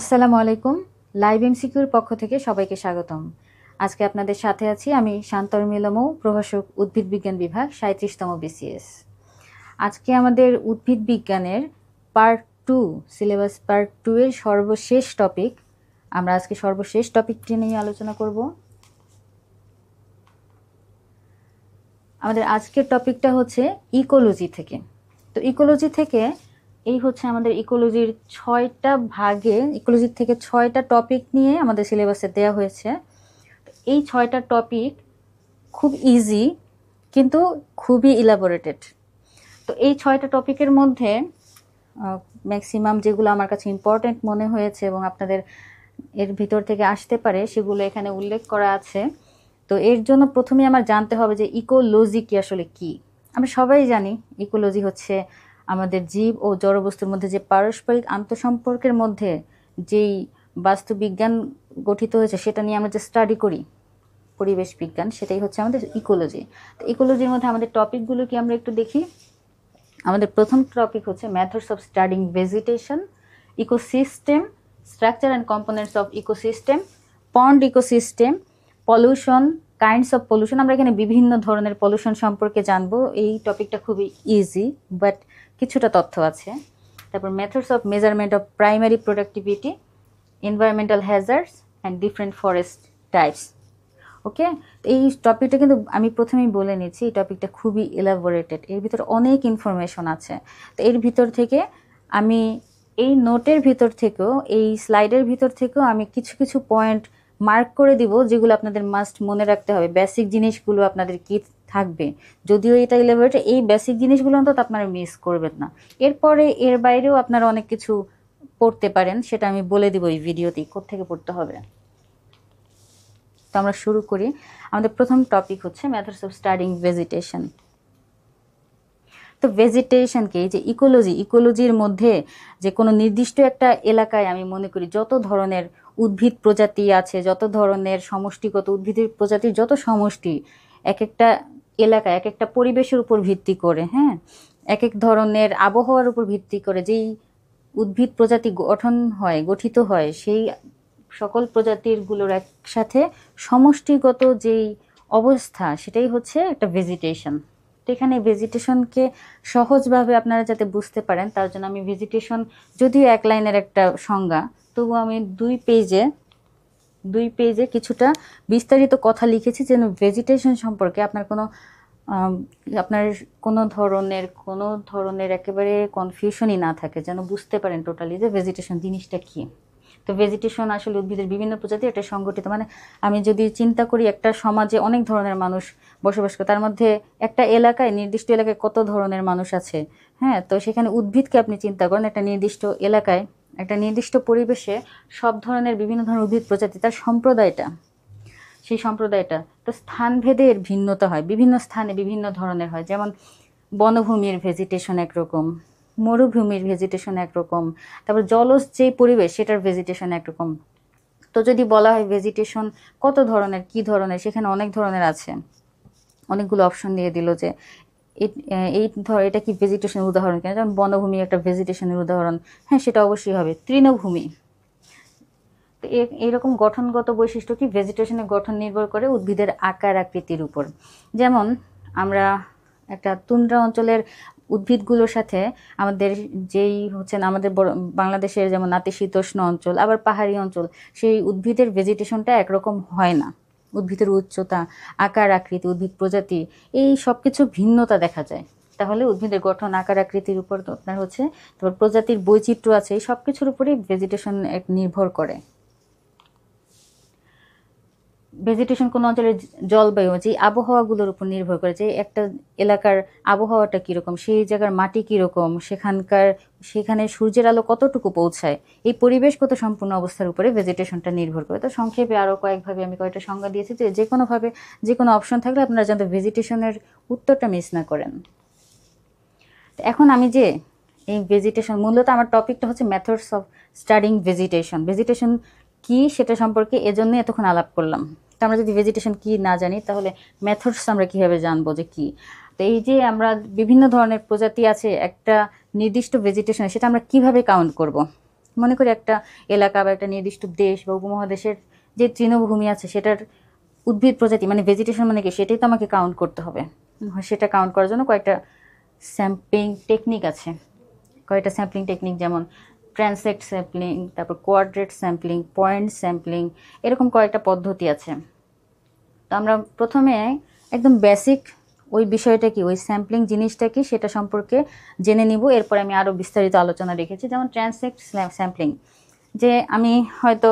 আসসালামু আলাইকুম। লাইভ এমসিকিউর পক্ষ থেকে সবাইকে স্বাগতম। আজকে আপনাদের সাথে আছি আমি শান্তর্মিলা মৌ, প্রভাষক উদ্ভিদ বিজ্ঞান বিভাগ ৩৭তম বিসিএস। আজকে আমাদের উদ্ভিদ বিজ্ঞানের পার্ট 2 সিলেবাস পার্ট 2 এর সর্বশেষ টপিক। আমরা আজকে সর্বশেষ টপিকটি নিয়ে আলোচনা করব। আমাদের আজকের টপিকটা হচ্ছে ইকোলজি থেকে। তো ইকোলজি থেকে এই হচ্ছে আমাদের ইকোলজির 6টা ভাগে, ইকোলজির থেকে 6টা টপিক নিয়ে আমাদের সিলেবাসে দেওয়া হয়েছে। এই 6টা টপিক খুব ইজি কিন্তু খুবই ইলাবোরেটেড। তো এই 6টা টপিকের মধ্যে ম্যাক্সিমাম যেগুলো আমার কাছে ইম্পর্টেন্ট মনে হয়েছে এবং আপনাদের এর ভিতর থেকে আসতে পারে সেগুলো এখানে উল্লেখ করা আছে। তো এর জন্য প্রথমে আমার জানতে হবে যে ইকোলজি কি আসলে কি। আমরা সবাই জানি ইকোলজি হচ্ছে আমাদের জীব ও জড়বস্তুর মধ্যে যে পারস্পরিক আন্তঃসম্পর্কের মধ্যে যেই বাস্তুবিজ্ঞান গঠিত হয়েছে সেটা নিয়ে আমরা যে স্টাডি করি, পরিবেশ বিজ্ঞান, সেটাই হচ্ছে আমাদের ইকোলজি। তো ইকোলজির মধ্যে আমাদের টপিকগুলো কি আমরা একটু দেখি। আমাদের প্রথম টপিক হচ্ছে methods of studying vegetation, ecosystem, structure and components of ecosystem, pond ecosystem, pollution, kinds of pollution. আমরা এখানে বিভিন্ন ধরনের পলিউশন সম্পর্কে জানবো। এই টপিকটা খুবই ইজি বাট কিছুটা তথ্য আছে। তারপর methods of measurement of primary productivity, environmental hazards and different forest types. Okay, এই টপিকটা কিন্তু আমি প্রথমেই বলে নিচ্ছি, এই টপিকটা খুবই এলাবোরেটেড, এর ভিতর অনেক ইনফরমেশন আছে। তো এর ভিতর থেকে আমি এই নোটের ভিতর থেকেও, এই স্লাইডের ভিতর থেকেও আমি কিছু কিছু পয়েন্ট মার্ক করে দিব যেগুলো আপনাদের মাস্ট মনে রাখতে হবে। বেসিক জিনিসগুলো আপনাদের কি থাকবে, যদিও এটা এলাবোরেটেড, এই বেসিক জিনিসগুলো অন্তত আপনারা মিস করবেন না। এরপরে এর বাইরেও আপনারা অনেক কিছু পড়তে পারেন, সেটা আমি বলে দিব এই ভিডিওতেই কোত্থেকে পড়তে হবে। তো আমরা শুরু করি। আমাদের প্রথম টপিক হচ্ছে মেথডস অফ স্টাডিং ভেজিটেশন। তো ভেজিটেশন কি, যে ইকোলজির মধ্যে যে কোনো নির্দিষ্ট একটা এলাকায় আমি মনে করি যত ধরনের উদ্ভিদ প্রজাতি আছে, যত ধরনের সমষ্টিগত উদ্ভিদের প্রজাতির যত সমষ্টি, এক একটা এলাকায় এক একটা পরিবেশের উপর ভিত্তি করে, হ্যাঁ, এক এক ধরনের আবহাওয়ার উপর ভিত্তি করে যেই উদ্ভিদ প্রজাতি গঠিত হয়, সেই সকল প্রজাতিরগুলোর একসাথে সমষ্টিগত যেই অবস্থা, সেটাই হচ্ছে একটা ভেজিটেশন। তো এখানে ভেজিটেশনকে সহজভাবে আপনারা যাতে বুঝতে পারেন তার জন্য আমি ভেজিটেশন, যদিও এক লাইনের একটা সংজ্ঞা, তবু আমি দুই পেজে কিছুটা বিস্তারিত কথা লিখেছি যেন ভেজিটেশন সম্পর্কে আপনার কোনো ধরনের একেবারে কনফিউশনই না থাকে, যেন বুঝতে পারেন টোটালি যে ভেজিটেশন জিনিসটা কি। তো ভেজিটেশন আসলে উদ্ভিদের বিভিন্ন প্রজাতি একটা সংগঠিত, মানে আমি যদি চিন্তা করি একটা সমাজে অনেক ধরনের মানুষ বসবাস করে, তার মধ্যে একটা এলাকায়, নির্দিষ্ট এলাকায় কত ধরনের মানুষ আছে, হ্যাঁ, তো সেখানে উদ্ভিদকে আপনি চিন্তা করেন একটা নির্দিষ্ট এলাকায়, একটা নির্দিষ্ট পরিবেশে সব ধরনের বিভিন্ন ধরনের উদ্ভিদ প্রজাতি, তার সেই সম্প্রদায়টা তো স্থানভেদে এর ভিন্নতা হয়, বিভিন্ন স্থানে বিভিন্ন ধরনের হয়। যেমন বনভূমির ভেজিটেশন একরকম, মরুভূমির ভেজিটেশন একরকম, তারপর জলজ যে পরিবেশ সেটার ভেজিটেশন একরকম। তো যদি বলা হয় ভেজিটেশন কত ধরনের, কি ধরনের, সেখানে অনেক ধরনের আছে। অনেকগুলো অপশন দিয়ে দিল যে এটা কি ভেজিটেশনের উদাহরণ কিনা। যেমন বনভূমি একটা ভেজিটেশনের উদাহরণ, হ্যাঁ, সেটা অবশ্যই হবে। তৃণভূমি, তো এইরকম গঠনগত বৈশিষ্ট্য কি, ভেজিটেশনের গঠন নির্ভর করে উদ্ভিদের আকার আকৃতির উপর। যেমন আমরা একটা তুন্দ্রা অঞ্চলের উদ্ভিদগুলোর সাথে আমাদের আমাদের বাংলাদেশের যেমন নাতিশীতোষ্ণ অঞ্চল, আবার পাহাড়ি অঞ্চল, সেই উদ্ভিদের ভেজিটেশনটা একরকম হয় না। উদ্ভিদের উচ্চতা, আকার আকৃতি, উদ্ভিদ প্রজাতি, এই সব কিছু ভিন্নতা দেখা যায়। তাহলে উদ্ভিদের গঠন, আকার আকৃতির উপর আপনার হচ্ছে, তারপর প্রজাতির বৈচিত্র্য আছে, এই সব কিছুর উপরেই ভেজিটেশন নির্ভর করে। ভেজিটেশন কোনো অঞ্চলের জলবায়ু, যে আবহাওয়াগুলোর উপর নির্ভর করে, যে একটা এলাকার আবহাওয়াটা কীরকম, সেই জায়গার মাটি কীরকম, সেখানে সূর্যের আলো কতটুকু পৌঁছায়, এই পরিবেশগত সম্পূর্ণ অবস্থার উপরে ভেজিটেশনটা নির্ভর করে। তো সংক্ষেপে আরও কয়েকভাবে আমি কয়েকটা সংজ্ঞা দিয়েছি, যে কোনোভাবে যে কোনো অপশন থাকলে আপনারা যাতে ভেজিটেশনের উত্তরটা মিস না করেন। এখন আমি যে এই ভেজিটেশন, মূলত আমার টপিকটা হচ্ছে মেথডস অফ স্টাডিং ভেজিটেশন কি সেটা সম্পর্কে এজন্য এতক্ষণ আলাপ করলাম। তো আমরা যদি ভেজিটেশন কি না জানি তাহলে মেথডস আমরা কিভাবে জানবো যে কি। তো এই যে আমরা বিভিন্ন ধরনের প্রজাতি আছে একটা নির্দিষ্ট ভেজিটেশনে, সেটা আমরা কিভাবে কাউন্ট করব। মনে করি একটা এলাকা বা একটা নির্দিষ্ট দেশ বা উপমহাদেশের যে তৃণভূমি আছে সেটার উদ্ভিদ প্রজাতি মানে ভেজিটেশন মানে কি সেটাই তো আমাকে কাউন্ট করতে হবে। সেটা কাউন্ট করার জন্য কয়েকটা স্যাম্পলিং টেকনিক আছে, কয়েকটা স্যাম্পলিং টেকনিক যেমন ট্রান্সেক্ট স্যাম্পলিং, তারপর কোয়াড্রেট স্যাম্পলিং, পয়েন্ট স্যাম্পলিং, এরকম কয়েকটা পদ্ধতি আছে। তো আমরা প্রথমে একদম বেসিক ওই বিষয়টা কি, ওই স্যাম্পলিং জিনিসটা কি সেটা সম্পর্কে জেনে নিব। এরপর আমি আরও বিস্তারিত আলোচনা রেখেছি। যেমন ট্রান্সেক্ট স্যাম্পলিং, যে আমি হয়তো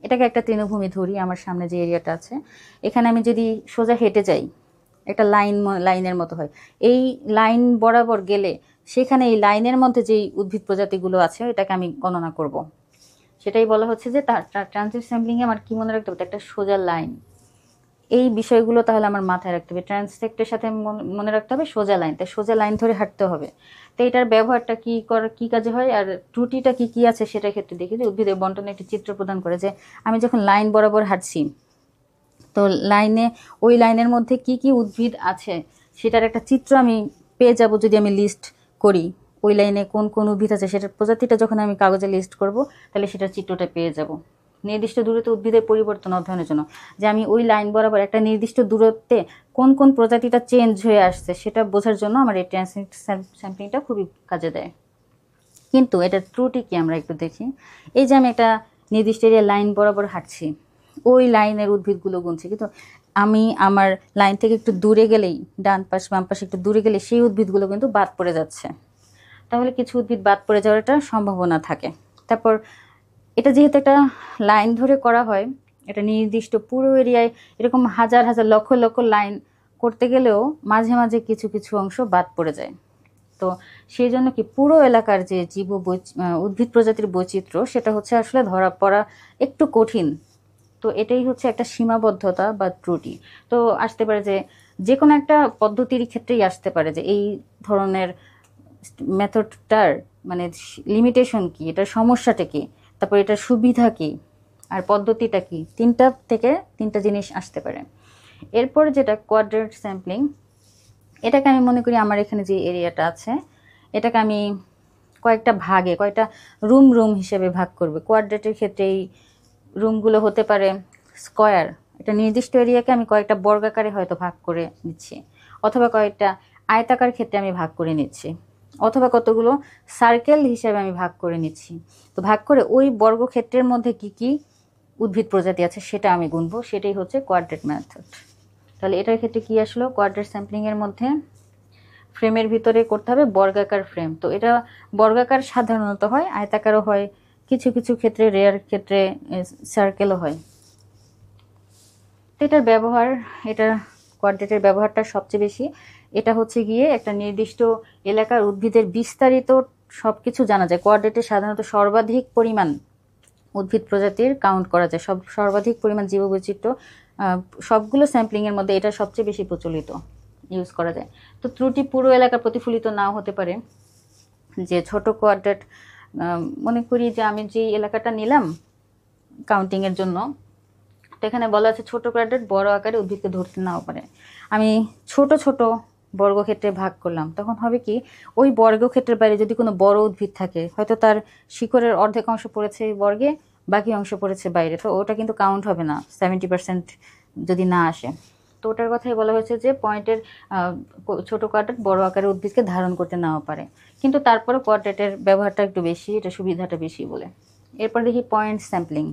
এটাকে একটা তৃণভূমি ধরি, আমার সামনে যে এরিয়াটা আছে এখানে আমি যদি সোজা হেঁটে যাই একটা লাইনের মতো হয়, এই লাইন বরাবর গেলে সেখানে এই লাইনের মধ্যে যেই উদ্ভিদ প্রজাতিগুলো আছে এটাকে আমি গণনা করব। সেটাই বলা হচ্ছে যে তার ট্রানজিট স্যাম্পলিংয়ে আমার কি মনে রাখতে হবে, একটা সোজা লাইন। এই বিষয়গুলো তাহলে আমার মাথায় রাখতে হবে। ট্রান্সেক্টের সাথে মনে রাখতে হবে সোজা লাইন, তাই সোজা লাইন ধরে হাঁটতে হবে। তো এটার ব্যবহারটা কি কাজে হয় আর ত্রুটিটা কি আছে সেটার ক্ষেত্রে দেখি যে উদ্ভিদের বন্টনে একটি চিত্র প্রদান করে যে আমি যখন লাইন বরাবর হাঁটছি তো ওই লাইনের মধ্যে কি উদ্ভিদ আছে সেটার একটা চিত্র আমি পেয়ে যাব যদি আমি লিস্ট করি। ওই লাইনে কোন কোন উদ্ভিদ আছে সেটার প্রজাতিটা যখন আমি কাগজে লিস্ট করব তাহলে সেটার চিত্রটা পেয়ে যাব। নির্দিষ্ট দূরত্বে উদ্ভিদের পরিবর্তন অধ্যয়নের জন্য যে আমি ওই লাইন বরাবর একটা নির্দিষ্ট দূরত্বে কোন কোন প্রজাতিটা চেঞ্জ হয়ে আসছে সেটা বোঝার জন্য আমার এই ট্রান্সেক্ট স্যাম্পলিংটা খুবই কাজে দেয়। কিন্তু এটার ত্রুটি কি আমরা একটু দেখি। এই যে আমি একটা নির্দিষ্ট এরিয়া লাইন বরাবর হাঁটছি, ওই লাইনের উদ্ভিদগুলো গুনছি, কিন্তু আমি আমার লাইন থেকে একটু দূরে গেলেই, ডান পাশ বাম পাশে একটু দূরে গেলে সেই উদ্ভিদগুলো কিন্তু বাদ পড়ে যাচ্ছে। তাহলে কিছু উদ্ভিদ বাদ পড়ে যাওয়ার একটা সম্ভাবনা থাকে। তারপর এটা যেহেতু একটা লাইন ধরে করা হয়, এটা নির্দিষ্ট পুরো এরিয়ায় এরকম হাজার হাজার লক্ষ লক্ষ লাইন করতে গেলেও মাঝে মাঝে কিছু কিছু অংশ বাদ পড়ে যায়। তো সেই জন্য কি পুরো এলাকার যে উদ্ভিদ প্রজাতির বৈচিত্র্য সেটা হচ্ছে আসলে ধরা পড়া একটু কঠিন। তো এটাই হচ্ছে একটা সীমাবদ্ধতা বা ত্রুটি। তো আসতে পারে যে কোনো একটা পদ্ধতির ক্ষেত্রেই আসতে পারে যে এই ধরনের মেথডটার মানে লিমিটেশন কি, এটার সমস্যাটা কি, তারপর এটার সুবিধা কি আর পদ্ধতিটা কি, তিনটা জিনিস আসতে পারে। এরপর যেটা কোয়াড্রেট স্যাম্পলিং, এটাকে আমি মনে করি আমার এখানে যে এরিয়াটা আছে এটাকে আমি কয়েকটা রুম হিসেবে ভাগ করবে। কোয়াড্রেটের ক্ষেত্রে এই রুমগুলো হতে পারে স্কয়ার, একটা নির্দিষ্ট এরিয়াকে আমি কয়েকটা বর্গাকারে হয়তো ভাগ করে নিচ্ছি, অথবা কয়েকটা আয়তাকার ক্ষেত্রে আমি ভাগ করে নিচ্ছি, অথবা কতগুলো সার্কেল হিসেবে আমি ভাগ করে নিচ্ছি। তো ভাগ করে ওই বর্গক্ষেত্রের মধ্যে কি উদ্ভিদ প্রজাতি আছে সেটা আমি গুনবো, সেটাই হচ্ছে কোয়াড্রেট মেথড। তাহলে এটার ক্ষেত্রে কি আসলো, কোয়াড্রেট স্যাম্পলিংয়ের মধ্যে ফ্রেমের ভিতরে করতে হবে বর্গাকার ফ্রেম। তো এটা বর্গাকার সাধারণত হয়, আয়তাকারও হয়, কিছু কিছু ক্ষেত্রে রেয়ার ক্ষেত্রে সার্কেলও হয়। তো এটা কোয়াড্রেটের ব্যবহারটা সবচেয়ে বেশি। এটা হচ্ছে গিয়ে একটা নির্দিষ্ট এলাকার উদ্ভিদের বিস্তারিত সব কিছু জানা যায়। কোয়াড্রেটে সাধারণত সর্বাধিক পরিমাণ উদ্ভিদ প্রজাতির কাউন্ট করা যায়, সর্বাধিক পরিমাণ জীববৈচিত্র্য সবগুলো স্যাম্পলিংয়ের মধ্যে এটা সবচেয়ে বেশি প্রচলিত, ইউজ করা যায়। তো ত্রুটি পুরো এলাকা প্রতিফলিত নাও হতে পারে। যে ছোট কোয়াড্রেট, মনে করি যে আমি যে এলাকাটা নিলাম কাউন্টিংয়ের জন্য, তো এখানে বলা আছে ছোট কোয়াড্রেট বড় আকারে উদ্ভিদকে ধরতে নাও পারে। আমি ছোট ছোট বর্গক্ষেত্রে ভাগ করলাম, তখন হবে কি ওই বর্গক্ষেত্রের বাইরে যদি কোনো বড় উদ্ভিদ থাকে, হয়তো তার শিকড়ের অর্ধেক অংশ পড়েছে বর্গে, বাকি অংশ পড়েছে বাইরে, তো ওটা কিন্তু কাউন্ট হবে না 70% যদি না আসে। তো ওটার কথাই বলা হয়েছে যে পয়েন্টের ছোট কোয়াড্রেট বড় আকারের উদ্ভিদকে ধারণ করতে নাও পারে, কিন্তু তারপরও কোয়াড্রেটের ব্যবহারটা একটু বেশি, এটা সুবিধাটা বেশি বলে। এরপর দেখি পয়েন্ট স্যাম্পলিং।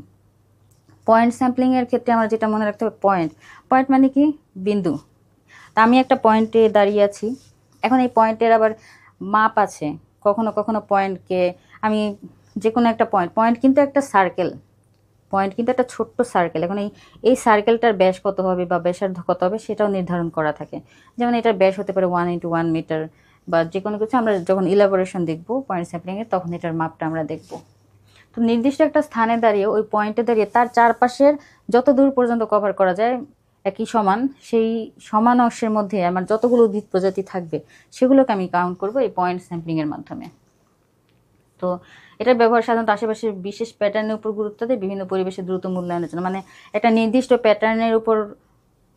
পয়েন্ট স্যাম্পলিংয়ের ক্ষেত্রে আমার যেটা মনে রাখতে হবে, পয়েন্ট মানে কি বিন্দু। তা আমি একটা পয়েন্টে দাঁড়িয়ে আছি, এখন এই পয়েন্টের আবার মাপ আছে। কখনো কখনো পয়েন্টকে আমি যে কোনো একটা পয়েন্ট কিন্তু একটা সার্কেল, পয়েন্ট কিন্তু একটা ছোট্ট সার্কেল। এখন এই সার্কেলটার ব্যাস কত হবে বা ব্যাসার্ধ কত হবে সেটাও নির্ধারণ করা থাকে। যেমন এটার ব্যাস হতে পারে 1 × 1 মিটার, বা যে কোনো কিছু আমরা যখন ইলাবোরেশন দেখবো পয়েন্ট স্যাম্পলিংয়ের তখন এটার মাপটা আমরা দেখব। তো নির্দিষ্ট একটা স্থানে দাঁড়িয়ে ওই পয়েন্টে দাঁড়িয়ে তার চারপাশের যত দূর পর্যন্ত কভার করা যায় একই সমান, সেই সমান অংশের মধ্যে আমার যতগুলো উদ্ভিদ প্রজাতি থাকবে সেগুলোকে আমি কাউন্ট করব এই পয়েন্ট স্যাম্পলিংয়ের মাধ্যমে। তো এটার ব্যবহার সাধারণত আশেপাশের বিশেষ প্যাটার্নের উপর গুরুত্ব দেয় বিভিন্ন পরিবেশে দ্রুত মূল্যায়নের জন্য। মানে একটা নির্দিষ্ট প্যাটার্নের উপর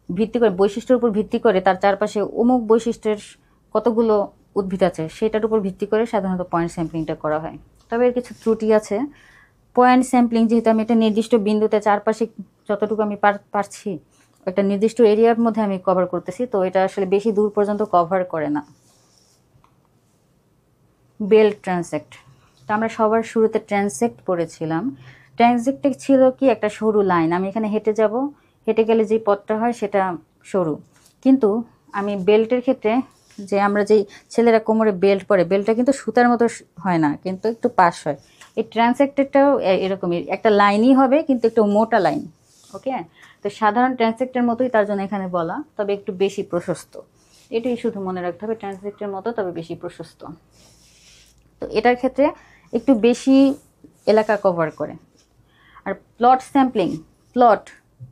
ভিত্তি করে, বৈশিষ্ট্যের উপর ভিত্তি করে তার চারপাশে অমুক বৈশিষ্ট্যের কতগুলো উদ্ভিদ আছে সেটার উপর ভিত্তি করে সাধারণত পয়েন্ট স্যাম্পলিংটা করা হয়। তবে এর কিছু ত্রুটি আছে, পয়েন্ট স্যাম্পলিং, যেহেতু আমি একটা নির্দিষ্ট বিন্দুতে চারপাশে যতটুকু আমি পারছি একটা নির্দিষ্ট এরিয়ার মধ্যে আমি কভার করতেছি, তো এটা আসলে বেশি দূর পর্যন্ত কভার করে না। বেল্ট ট্রান্সেক্ট, তো আমরা সবার শুরুতে ট্রান্সেক্ট পড়েছিলাম। ট্রান্সেক্টে ছিল কি একটা সরু লাইন, আমি এখানে হেঁটে যাব, হেঁটে গেলে যে পথটা হয় সেটা সরু। কিন্তু আমি বেল্টের ক্ষেত্রে, যে আমরা যেই ছেলেরা কোমরে বেল্ট পরে, বেল্টটা কিন্তু সুতার মতো হয় না, কিন্তু একটু পাশ হয়। এই ট্রান্সেক্টেরটাও এরকমই একটা লাইনই হবে, কিন্তু একটু মোটা লাইন। ওকে, তো সাধারণ ট্রান্সেক্টের মতোই, তার জন্য এখানে বলা, তবে একটু বেশি প্রশস্ত। এটাই শুধু মনে রাখতে হবে, ট্রান্সেক্টের মতো তবে বেশি প্রশস্ত। তো এটার ক্ষেত্রে একটু বেশি এলাকা কভার করে। আর প্লট স্যাম্পলিং, প্লট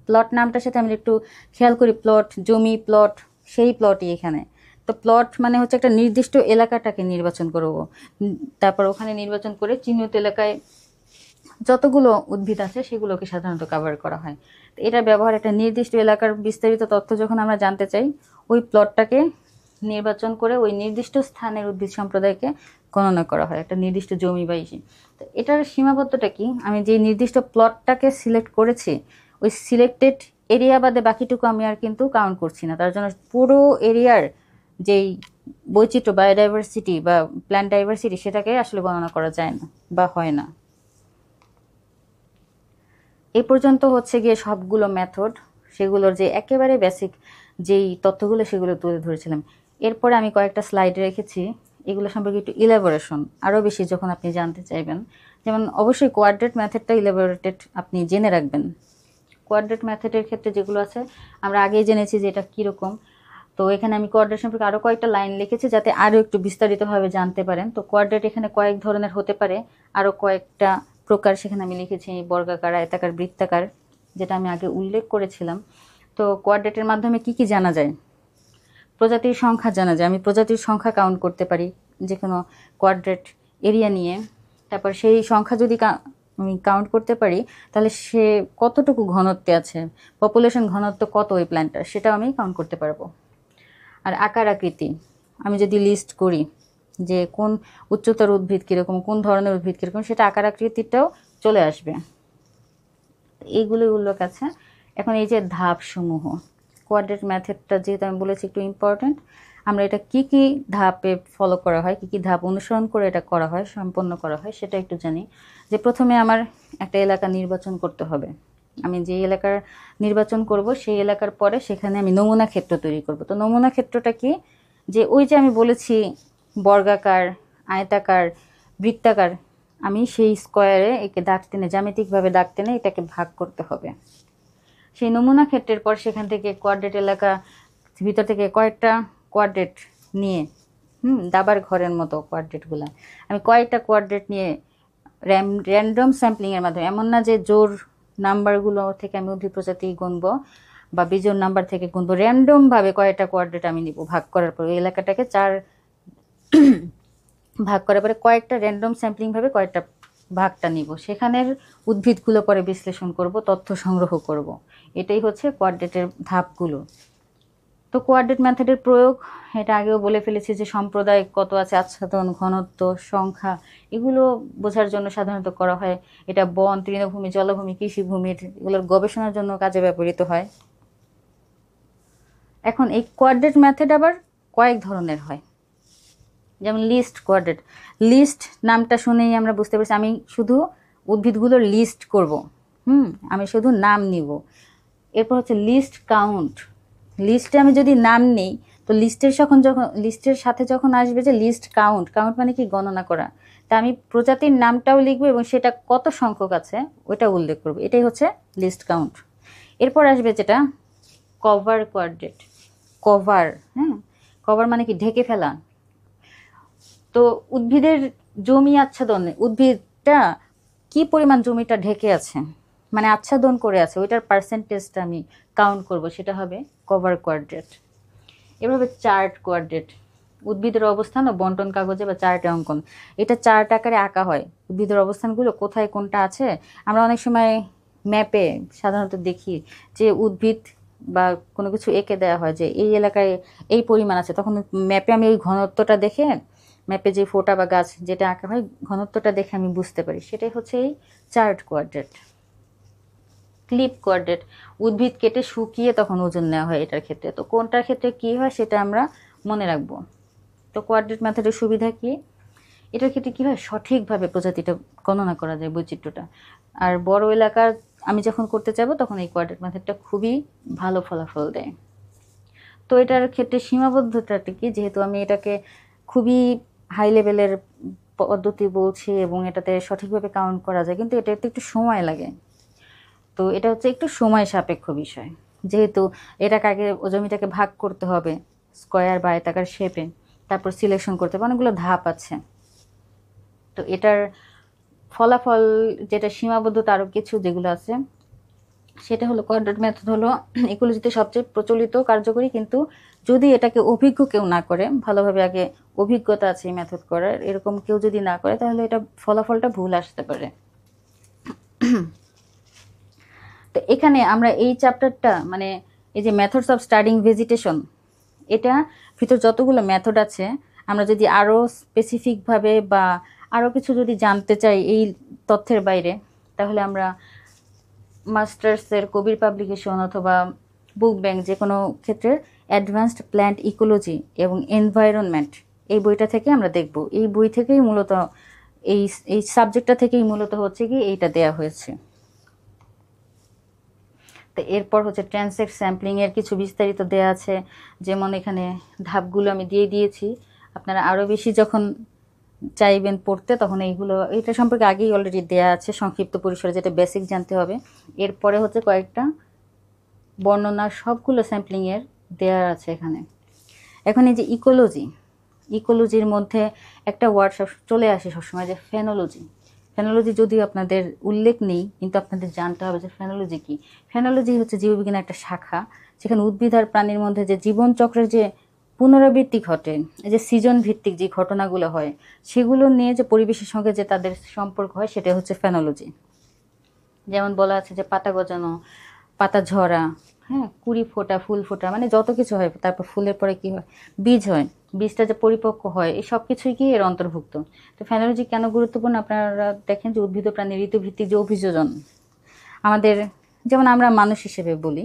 প্লট নামটার সাথে আমরা একটু খেয়াল করি, প্লট জমি, প্লট সেই প্লটই এখানে। তো প্লট মানে হচ্ছে একটা নির্দিষ্ট এলাকাটাকে নির্বাচন করব, তারপর ওখানে নির্বাচন করে চিহ্নিত এলাকায় যতগুলো উদ্ভিদ আছে সেগুলোকে সাধারণত কভার করা হয়। তো এটা ব্যবহার একটা নির্দিষ্ট এলাকার বিস্তারিত তথ্য যখন আমরা জানতে চাই, ওই প্লটটাকে নির্বাচন করে ওই নির্দিষ্ট স্থানের উদ্ভিদ সম্প্রদায়কে গণনা করা হয়, একটা নির্দিষ্ট জমি বা ইসে। তো এটার সীমাবদ্ধতা কি, আমি যে নির্দিষ্ট প্লটটাকে সিলেক্ট করেছি ওই সিলেক্টেড এরিয়া বাদে বাকিটুকু আমি আর কিন্তু কাউন্ট করছি না। তার জন্য পুরো এরিয়ার যেই বৈচিত্র্য, বায়োডাইভার্সিটি বা প্ল্যান্ট ডাইভার্সিটি, সেটাকে আসলে গণনা করা যায় না বা হয় না। এই পর্যন্ত হচ্ছে গিয়ে সবগুলো মেথড, সেগুলোর যে একেবারে বেসিক যেই তথ্যগুলো সেগুলো তুলে ধরেছিলাম। এরপরে আমি কয়েকটা স্লাইড রেখেছি, এগুলো সম্পর্কে একটু ইলাবোরেশন আরও বেশি যখন আপনি জানতে চাইবেন। যেমন অবশ্যই কোয়াড্রেট মেথডটা ইলাবোরেটেড আপনি জেনে রাখবেন। কোয়াড্রেট মেথডের ক্ষেত্রে যেগুলো আছে আমরা আগেই জেনেছি যে এটা কীরকম। তো এখানে আমি কোয়াড্রেট সম্পর্কে আরও কয়েকটা লাইন লিখেছি যাতে আরও একটু বিস্তারিতভাবে জানতে পারেন। তো কোয়াড্রেট এখানে কয়েক ধরনের হতে পারে, আরও কয়েকটা প্রকার সেখানে আমি লিখেছি, বর্গাকার, আয়তাকার, বৃত্তাকার, যেটা আমি আগে উল্লেখ করেছিলাম। তো কোয়াড্রেটের মাধ্যমে কি কি জানা যায়, প্রজাতির সংখ্যা জানা যায়, আমি প্রজাতির সংখ্যা কাউন্ট করতে পারি যে কোনো কোয়াড্রেট এরিয়া নিয়ে। তারপর সেই সংখ্যা যদি আমি কাউন্ট করতে পারি তাহলে সে কতটুকু ঘনত্বে আছে, পপুলেশন ঘনত্ব কত ওই প্ল্যান্টটার, সেটাও আমি কাউন্ট করতে পারবো। আর আকার আকৃতি, আমি যদি লিস্ট করি যে কোন উচ্চতর উদ্ভিদ কীরকম, কোন ধরনের উদ্ভিদ কীরকম, সেটা আকার আকৃতিটাও চলে আসবে। এইগুলোই উল্লেখ আছে। এখন এই যে ধাপসমূহ, কোয়াড্রেট মেথডটা যেহেতু আমি বলেছি একটু ইম্পর্ট্যান্ট, আমরা এটা কি কি ধাপে ফলো করা হয়, কি কি ধাপ অনুসরণ করে এটা করা হয়, সম্পন্ন করা হয়, সেটা একটু জানি। যে প্রথমে আমার একটা এলাকা নির্বাচন করতে হবে, আমি যে এলাকার নির্বাচন করব সেই এলাকার পরে সেখানে আমি নমুনা ক্ষেত্র তৈরি করব। তো নমুনা ক্ষেত্রটা কি, যে ওই যে আমি বলেছি বর্গাকার, আয়তাকার, বৃত্তাকার, আমি সেই স্কোয়ারে একে দাগ টেনে, জ্যামিতিকভাবে দাগ টেনে এটাকে ভাগ করতে হবে। সেই নমুনা ক্ষেত্রের পর সেখান থেকে কোয়াড্রেট এলাকা ভিতর থেকে কয়েকটা কোয়াড্রেট নিয়ে, দাবার ঘরের মতো কোয়াড্রেটগুলো, আমি কয়েকটা কোয়াড্রেট নিয়ে র্যান্ডম স্যাম্পলিংয়ের মাধ্যমে, এমন না যে জোর নাম্বারগুলো থেকে আমি উদ্ভিদ প্রজাতি গুনবো বা বিজোড় নাম্বার থেকে গুনবো, র্যান্ডমভাবে কয়েকটা কোয়াড্রেট আমি নিব, ভাগ করার পর ওই এলাকাটাকে 4 ভাগ করার পরে কয়েকটা র্যান্ডম স্যাম্পলিংভাবে কয়েকটা ভাগটা নিব, সেখানের উদ্ভিদগুলো পরে বিশ্লেষণ করব, তথ্য সংগ্রহ করব। এটাই হচ্ছে কোয়াড্রেটের ধাপগুলো। তো কোয়াড্রেট মেথডের প্রয়োগ, এটা আগেও বলে ফেলেছি যে সম্প্রদায় কত আছে, আচ্ছাদন, ঘনত্ব, সংখ্যা, এগুলো বোঝার জন্য সাধারণত করা হয়। এটা বন, তৃণভূমি, জলভূমি, কৃষিভূমির এগুলোর গবেষণার জন্য কাজে ব্যবহৃত হয়। এখন এই কোয়াড্রেট মেথড আবার কয়েক ধরনের হয়, যেমন লিস্ট কোয়াড্রেট। লিস্ট নামটা শুনেই আমরা বুঝতে পারছি আমি শুধু উদ্ভিদগুলোর লিস্ট করব, আমি শুধু নাম নিব। এরপর হচ্ছে লিস্ট কাউন্ট, লিস্টে আমি যদি নাম নেই তো লিস্টের সাথে যখন আসবে যে লিস্ট কাউন্ট, কাউন্ট মানে কি, গণনা করা, তা আমি প্রজাতির নামটাও লিখবো এবং সেটা কত সংখ্যক আছে ওইটা উল্লেখ করবো, এটাই হচ্ছে লিস্ট কাউন্ট। এরপর আসবে যেটা কভার কোয়াড্রেট। কভার, কভার মানে কি, ঢেকে ফেলা। তো উদ্ভিদের জমি আচ্ছাদন, উদ্ভিদটা কি পরিমাণ জমিটা ঢেকে আছে, মানে আচ্ছাদন করে আছে, ওইটার পার্সেন্টেজটা আমি কাউন্ট করব, সেটা হবে কভার কোয়াড্রেট। এভাবে চার্ট কোয়াড্রেট, উদ্ভিদের অবস্থান ও বন্টন কাগজে বা চার্টে অঙ্কন, এটা চার্ট আকারে আঁকা হয়, উদ্ভিদের অবস্থানগুলো কোথায় কোনটা আছে। আমরা অনেক সময় ম্যাপে সাধারণত দেখি যে উদ্ভিদ বা কোনো কিছু এঁকে দেওয়া হয় যে এই এলাকায় এই পরিমাণ আছে, তখন ম্যাপে আমি ওই ঘনত্বটা দেখে ম্যাপে যে ফোঁটা বা গাছ যেটা আঁকা হয় ঘনত্বটা দেখে আমি বুঝতে পারি, সেটাই হচ্ছে এই চার্ট কোয়াড্রেট। ক্লিপ কোয়াড্রেট, উদ্ভিদ কেটে শুকিয়ে তখন ওজন নেওয়া হয় এটার ক্ষেত্রে। তো কোনটার ক্ষেত্রে কী হয় সেটা আমরা মনে রাখবো। তো কোয়াড্রেট মেথডের সুবিধা কি, এটার ক্ষেত্রে কী হয় সঠিকভাবে প্রজাতিটা গণনা করা যায়, বৈচিত্র্যটা। আর বড় এলাকার আমি যখন করতে চাইবো তখন এই কোয়াড্রেট মেথডটা খুবই ভালো ফলাফল দেয়। তো এটার ক্ষেত্রে সীমাবদ্ধতাটা কি, যেহেতু আমি এটাকে খুবই হাই লেভেলের পদ্ধতি বলছি এবং এটাতে সঠিকভাবে কাউন্ট করা যায়, কিন্তু এটাতে একটু সময় লাগে। তো এটা হচ্ছে একটু সময় সাপেক্ষ বিষয়, যেহেতু এটাকে আগে জমিটাকে ভাগ করতে হবে স্কোয়ার বা আয়তাকার শেপে, তারপর সিলেকশন করতে হবে, অনেকগুলো ধাপ আছে। তো এটার ফলাফল যেটা সীমাবদ্ধতা আরও কিছু যেগুলো আছে, সেটা হলো কোয়াড্রেট মেথড হলো ইকোলজিতে সবচেয়ে প্রচলিত কার্যকরী, কিন্তু যদি এটাকে অভিজ্ঞ কেউ না করে, ভালোভাবে আগে অভিজ্ঞতা আছে এই মেথড করার, এরকম কেউ যদি না করে তাহলে এটা ফলাফলটা ভুল আসতে পারে। তো এখানে আমরা এই চ্যাপ্টারটা মানে এই যে মেথডস অফ স্টাডিং ভেজিটেশন, এটা ভিতর যতগুলো মেথড আছে আমরা যদি আরও স্পেসিফিকভাবে বা আরও কিছু যদি জানতে চাই এই তথ্যের বাইরে, তাহলে আমরা মাস্টার্সের কবির পাবলিকেশন অথবা বুক ব্যাংক যে কোনো ক্ষেত্রের অ্যাডভান্সড প্ল্যান্ট ইকোলজি এবং এনভায়রনমেন্ট এই বইটা থেকে আমরা দেখব। এই বই থেকেই মূলত এই সাবজেক্টটা থেকেই মূলত হচ্ছে কি এইটা দেয়া হয়েছে। তো এরপর হচ্ছে ট্রান্সেক্ট স্যাম্পলিংয়ের কিছু বিস্তারিত দেয়া আছে, যেমন এখানে ধাপগুলো আমি দিয়ে দিয়েছি। আপনারা আরও বেশি যখন চাইবেন পড়তে তখন এইগুলো, এটা সম্পর্কে আগেই অলরেডি দেয়া আছে সংক্ষিপ্ত পরিসরে, যেটা বেসিক জানতে হবে। এরপরে হচ্ছে কয়েকটা বর্ণনা সবগুলো স্যাম্পলিংয়ের দেয়া আছে এখানে। এখন এই যে ইকোলজির মধ্যে একটা ওয়ার্ড সব চলে আসে সবসময়, যে ফেনোলজি। ফেনোলজি যদিও আপনাদের উল্লেখ নেই, কিন্তু আপনাদের জানতে হবে যে ফেনোলজি কি। ফেনোলজি হচ্ছে জীববিজ্ঞানের একটা শাখা, যেখানে উদ্ভিদ আর প্রাণীর মধ্যে যে জীবনচক্রের যে পুনরাবৃত্তি ঘটে, যে সিজন ভিত্তিক যে ঘটনাগুলো হয় সেগুলো নিয়ে যে পরিবেশের সঙ্গে যে তাদের সম্পর্ক হয়, সেটা হচ্ছে ফেনোলজি। যেমন বলা আছে যে পাতা গজানো, পাতা ঝরা, হ্যাঁ, কুড়ি ফোটা, ফুল ফোটা, মানে যত কিছু হয়, তারপর ফুলের পরে কি হয়, বীজ হয়, বীজটা যে পরিপক্ক হয়, এই সব কিছুই কি এর অন্তর্ভুক্ত। তো ফেনোলজি কেন গুরুত্বপূর্ণ, আপনারা দেখেন যে উদ্ভিদ ও প্রাণী ঋতুভিত্তিক যে অভিযোজন আমাদের, যেমন আমরা মানুষ হিসেবে বলি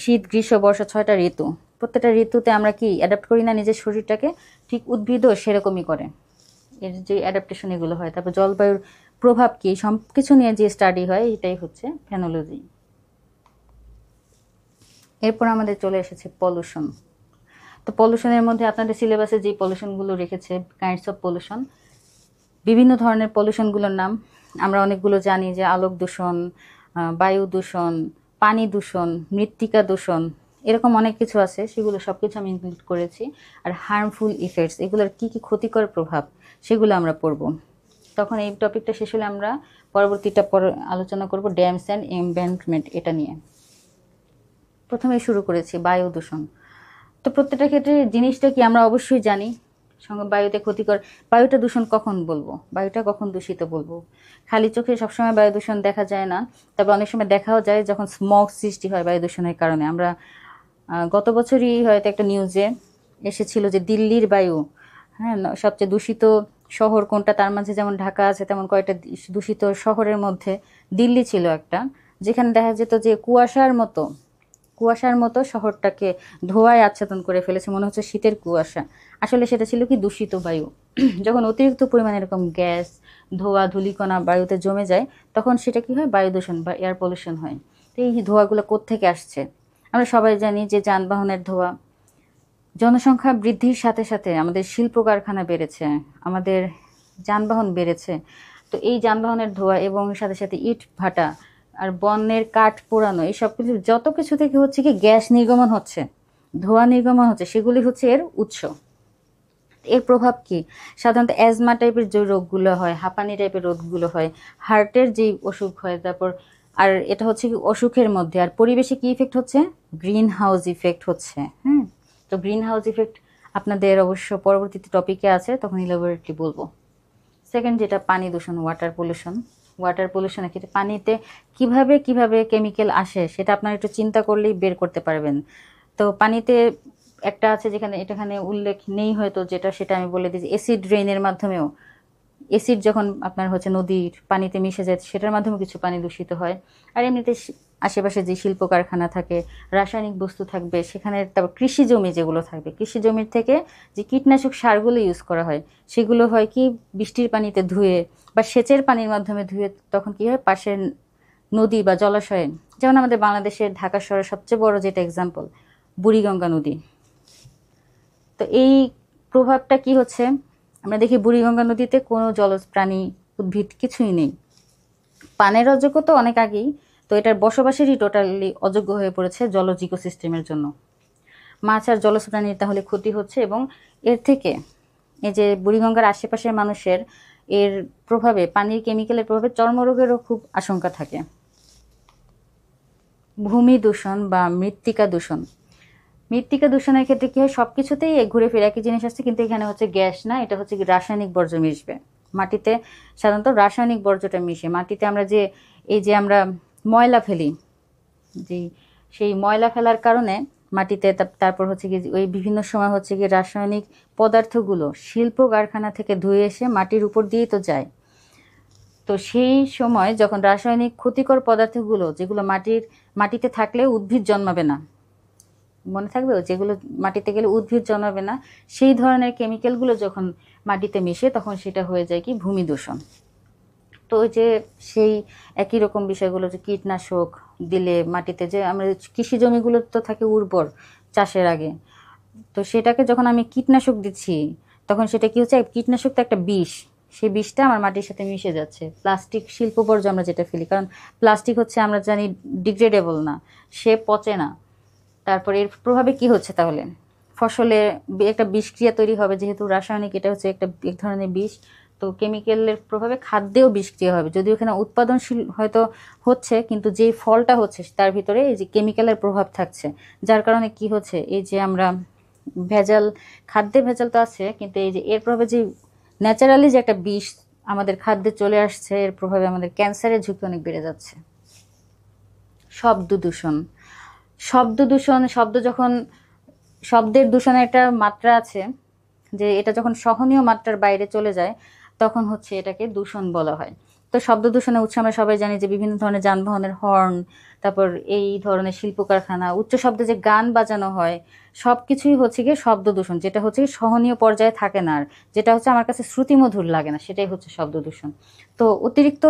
শীত গ্রীষ্ম বর্ষা 6টা ঋতু, প্রত্যেকটা ঋতুতে আমরা কি অ্যাডাপ্ট করি না নিজের শরীরটাকে, ঠিক উদ্ভিদও সেরকমই করে, এর যে অ্যাডাপ্টেশন এগুলো হয়। তারপর জলবায়ুর প্রভাব কি, সব কিছু নিয়ে যে স্টাডি হয়, এটাই হচ্ছে ফেনোলজি। এরপর আমাদের চলে এসেছে পলিউশন। তো পলিউশনের মধ্যে আপনাদের সিলেবাসে যে পলিউশনগুলো রেখেছে, কাইন্ডস অফ পলিউশন, বিভিন্ন ধরনের পলিউশনগুলোর নাম আমরা অনেকগুলো জানি, যে আলোক দূষণ, বায়ু দূষণ, পানি দূষণ, মৃত্তিকা দূষণ, এরকম অনেক কিছু আছে, সেগুলো সব কিছু আমি ইনক্লুড করেছি। আর হার্মফুল ইফেক্টস, এগুলোর কী কী ক্ষতিকর প্রভাব সেগুলো আমরা পড়ব। তখন এই টপিকটা শেষ হলে আমরা পরবর্তীটা আলোচনা করব ড্যামস অ্যান্ড এমব্যাঙ্কমেন্ট, এটা নিয়ে। প্রথমে শুরু করেছি বায়ু দূষণ। তো প্রত্যেকটা ক্ষেত্রে জিনিসটা কি আমরা অবশ্যই জানি, সঙ্গে বায়ুতে ক্ষতিকর। বায়ুটা দূষণ কখন বলবো, বায়ুটা কখন দূষিত বলবো, খালি চোখে সবসময় বায়ু দূষণ দেখা যায় না, তবে অনেক সময় দেখাও যায় যখন স্মগ সৃষ্টি হয় বায়ু দূষণের কারণে। আমরা গত বছরই হয়তো একটা নিউজে এসেছিল যে দিল্লির বায়ু, হ্যাঁ, সবচেয়ে দূষিত শহর কোনটা, তার মাঝে যেমন ঢাকা আছে তেমন কয়েকটা দূষিত শহরের মধ্যে দিল্লি ছিল একটা, যেখানে দেখা যেত যে কুয়াশার মতো শহরটাকে ধোঁয়ায় আচ্ছাদন করে ফেলেছে, মনে হচ্ছে শীতের কুয়াশা। আসলে সেটা ছিল কি দূষিত বায়ু। যখন অতিরিক্ত পরিমাণে এরকম গ্যাস, ধোঁয়া, ধূলিকণা বায়ুতে জমে যায়, তখন সেটা কি হয়, বায়ু দূষণ বা এয়ার পলিউশন হয়। তো এই ধোঁয়াগুলো কোত্থেকে আসছে, আমরা সবাই জানি যে যানবাহনের ধোঁয়া। জনসংখ্যা বৃদ্ধির সাথে সাথে আমাদের শিল্প কারখানা বেড়েছে, আমাদের যানবাহন বেড়েছে। তো এই যানবাহনের ধোঁয়া এবং সাথে সাথে ইট ভাটা আর বনের কাঠ পোড়ানো, এই সব কিছু যত কিছু থেকে হচ্ছে কি গ্যাস নির্গমন হচ্ছে, ধোঁয়া নির্গমন হচ্ছে, সেগুলি হচ্ছে এর উৎস। এর প্রভাব কি, সাধারণত অ্যাজমা টাইপের যে রোগগুলো হয়, হাঁপানি টাইপের রোগগুলো হয়, হার্টের যে অসুখ হয়, তারপর আর এটা হচ্ছে কি অসুখের মধ্যে। আর পরিবেশে কি ইফেক্ট হচ্ছে, গ্রিন হাউস ইফেক্ট হচ্ছে। হ্যাঁ, তো গ্রিন হাউস ইফেক্ট আপনাদের অবশ্য পরবর্তীতে টপিকে আছে, তখন ইলাবোরেটলি বলবো। সেকেন্ড যেটা পানি দূষণ, ওয়াটার পলিউশনের ক্ষেত্রে পানিতে কিভাবে কেমিক্যাল আসে সেটা আপনারা একটু চিন্তা করলেই বের করতে পারবেন। তো পানিতে একটা আছে যেখানে এটাখানে উল্লেখ নেই হয়তো, যেটা সেটা আমি বলে দিই। অ্যাসিড ড্রেনের মাধ্যমেও, অ্যাসিড যখন আপনার হচ্ছে নদীর পানিতে মিশে যায় সেটার মাধ্যমে কিছু পানি দূষিত হয়। আর এমনিতে আশেপাশে যে শিল্প কারখানা থাকে, রাসায়নিক বস্তু থাকবে সেখানে, তারপর কৃষি জমি যেগুলো থাকবে, কৃষি জমির থেকে যে কীটনাশক সারগুলো ইউজ করা হয় সেগুলো হয় কি বৃষ্টির পানিতে ধুয়ে বা সেচের পানির মাধ্যমে ধুয়ে, তখন কি হয় পাশের নদী বা জলাশয়ে, যেমন আমাদের বাংলাদেশের ঢাকা শহরের সবচেয়ে বড় যেটা এক্সাম্পল বুড়িগঙ্গা নদী। তো এই প্রভাবটা কি হচ্ছে, আমরা দেখি বুড়িগঙ্গা নদীতে কোনো জলজ প্রাণী উদ্ভিদ কিছুই নেই। পানের অযোগ্য তো অনেক আগেই, তো এটার বসবাসেরই টোটালি অযোগ্য হয়ে পড়েছে জলজ ইকোসিস্টেমের জন্য। মাছ আর জলজ প্রাণীর তাহলে ক্ষতি হচ্ছে, এবং এর থেকে এই যে বুড়িগঙ্গার আশেপাশের মানুষের এর প্রভাবে, পানির কেমিক্যালের প্রভাবে চর্মরোগেরও খুব আশঙ্কা থাকে। ভূমি দূষণ বা মৃত্তিকা দূষণ। মৃত্তিকা দূষণের ক্ষেত্রে কি হয়, সবকিছুতেই ঘুরে ফিরে একই জিনিস আসছে, কিন্তু এখানে হচ্ছে গ্যাস না, এটা হচ্ছে কি রাসায়নিক বর্জ্য মিশবে মাটিতে। সাধারণত রাসায়নিক বর্জ্যটা মিশে মাটিতে। আমরা যে এই যে আমরা ময়লা ফেলি, যে সেই ময়লা ফেলার কারণে মাটিতে, তারপর হচ্ছে কি ওই বিভিন্ন সময় হচ্ছে কি রাসায়নিক পদার্থগুলো শিল্প কারখানা থেকে ধুয়ে এসে মাটির উপর দিয়েই তো যায়। তো সেই সময় যখন রাসায়নিক ক্ষতিকর পদার্থগুলো, যেগুলো মাটিতে থাকলে উদ্ভিদ জন্মাবে না, মনে থাকবে যেগুলো মাটিতে গেলে উদ্ভিদ জন্মাবে না, সেই ধরনের কেমিক্যালগুলো যখন মাটিতে মিশে তখন সেটা হয়ে যায় কি ভূমি দূষণ। তো ওই যে সেই একই রকম বিষয়গুলো, যে কীটনাশক দিলে মাটিতে, যে আমরা কৃষি জমিগুলো তো থাকে উর্বর চাষের আগে, তো সেটাকে যখন আমি কীটনাশক দিচ্ছি তখন সেটা কি হচ্ছে, কীটনাশক তো একটা বিষ, সেই বিষটা আমার মাটির সাথে মিশে যাচ্ছে। প্লাস্টিক শিল্প বর্জ্য আমরা যেটা ফেলি, কারণ প্লাস্টিক হচ্ছে আমরা জানি ডিগ্রেডেবল না, সে পচে না। তারপরে এর প্রভাবে কি হচ্ছে তাহলে, ফসলে একটা বিষক্রিয়া তৈরি হবে, যেহেতু রাসায়নিক, এটা হচ্ছে একটা এক ধরনের বিষ। তো কেমিক্যালের প্রভাবে খাদ্যেও বিষক্রিয়া হবে, যদিও এখানে উৎপাদনশীল হয়তো হচ্ছে, কিন্তু যে ফলটা হচ্ছে তার ভিতরে এই যে কেমিক্যালের প্রভাব থাকছে, যার কারণে কি হচ্ছে, এই যে আমরা ভেজাল, খাদ্যে ভেজাল তো আছে, কিন্তু এই যে এর প্রভাবে যে ন্যাচারালি যে একটা বিষ আমাদের খাদ্যে চলে আসছে, এর প্রভাবে আমাদের ক্যান্সারের ঝুঁকি অনেক বেড়ে যাচ্ছে। শব্দ দূষণ। শব্দ দূষণ, শব্দের দূষণের একটা মাত্রা আছে, যে এটা যখন সহনীয় মাত্রার বাইরে চলে যায় তখন হচ্ছে এটাকে দূষণ বলা হয়। তো শব্দ দূষণের উৎস আমরা সবাই জানি, যে বিভিন্ন ধরনের যানবাহনের হর্ন, তারপর এই ধরনের শিল্প কারখানা, উচ্চ শব্দে যে গান বাজানো হয়, সব কিছুই হচ্ছে গিয়ে শব্দ দূষণ, যেটা হচ্ছে সহনীয় পর্যায়ে থাকে না, আর যেটা হচ্ছে আমার কাছে শ্রুতিমধুর লাগে না, সেটাই হচ্ছে শব্দ দূষণ। তো অতিরিক্ত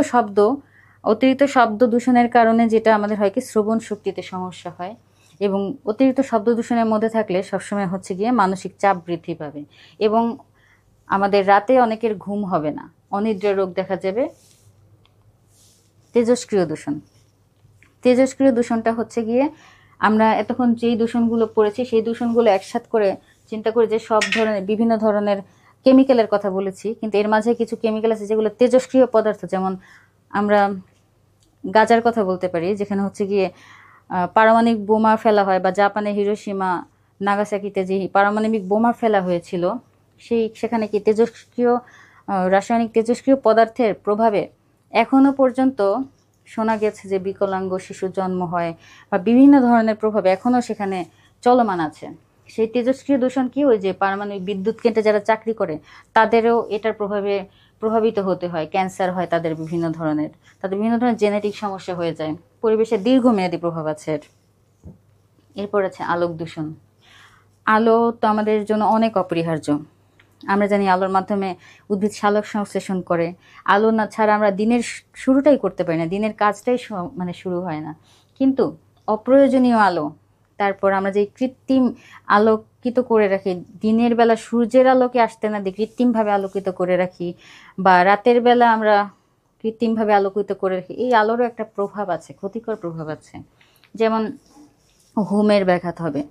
শব্দ দূষণের কারণে যেটা আমাদের হয় কি শ্রবণ শক্তিতে সমস্যা হয়, এবং অতিরিক্ত শব্দ দূষণের মধ্যে থাকলে সবসময় হচ্ছে গিয়ে মানসিক চাপ বৃদ্ধি পাবে, এবং আমাদের রাতে অনেকের ঘুম হবে না, অনিদ্রা রোগ দেখা যাবে। তেজস্ক্রিয় দূষণ। তেজস্ক্রিয় দূষণটা হচ্ছে গিয়ে আমরা এতক্ষণ যেই দূষণগুলো পড়েছি সেই দূষণগুলো একসাথ করে চিন্তা করি, যে সব ধরনের বিভিন্ন ধরনের কেমিক্যালের কথা বলেছি, কিন্তু এর মাঝে কিছু কেমিক্যাল আছে যেগুলো তেজস্ক্রিয় পদার্থ, যেমন আমরা গাজার কথা বলতে পারি, যেখানে হচ্ছে গিয়ে পারমাণবিক বোমা ফেলা হয়, বা জাপানের হিরোশিমা নাগাসাকিতে যে পারমাণবিক বোমা ফেলা হয়েছিল, সেখানে কি তেজস্ক্রিয় রাসায়নিক তেজস্ক্রিয় পদার্থের প্রভাবে এখনো পর্যন্ত শোনা গেছে যে বিকলাঙ্গ শিশু জন্ম হয়, বা বিভিন্ন ধরনের প্রভাব এখনো সেখানে চলমান আছে। সেই তেজস্ক্রিয় দূষণ কি, ওই যে পারমাণবিক বিদ্যুৎ কেন্দ্রে যারা চাকরি করে তাদেরও এটার প্রভাবে প্রভাবিত হতে হয়, ক্যান্সার হয় তাদের, তাদের বিভিন্ন ধরনের জেনেটিক সমস্যা হয়ে যায়, পরিবেশের দীর্ঘমেয়াদী প্রভাব আছে এর। এরপর আছে আলোক দূষণ। আলো তো আমাদের জন্য অনেক অপরিহার্য। আমরা জানি আলোর মাধ্যমে উদ্ভিদ সালোক সংশ্লেষণ করে। আলো না ছাড়া আমরা দিনের শুরুটাই করতে পারি না, দিনের কাজটাই মানে শুরু হয় না। কিন্তু অপ্রয়োজনীয় আলো, তারপর আমরা যে কৃত্রিম আলোকিত করে রাখি, দিনের বেলা সূর্যের আলোকে আসতে না দিয়ে কৃত্রিমভাবে আলোকিত করে রাখি, বা রাতের বেলা আমরা কৃত্রিমভাবে আলোকিত করে রাখি, এই আলোরও একটা প্রভাব আছে, ক্ষতিকর প্রভাব আছে। যেমন ঘুমের ব্যাঘাত হবে,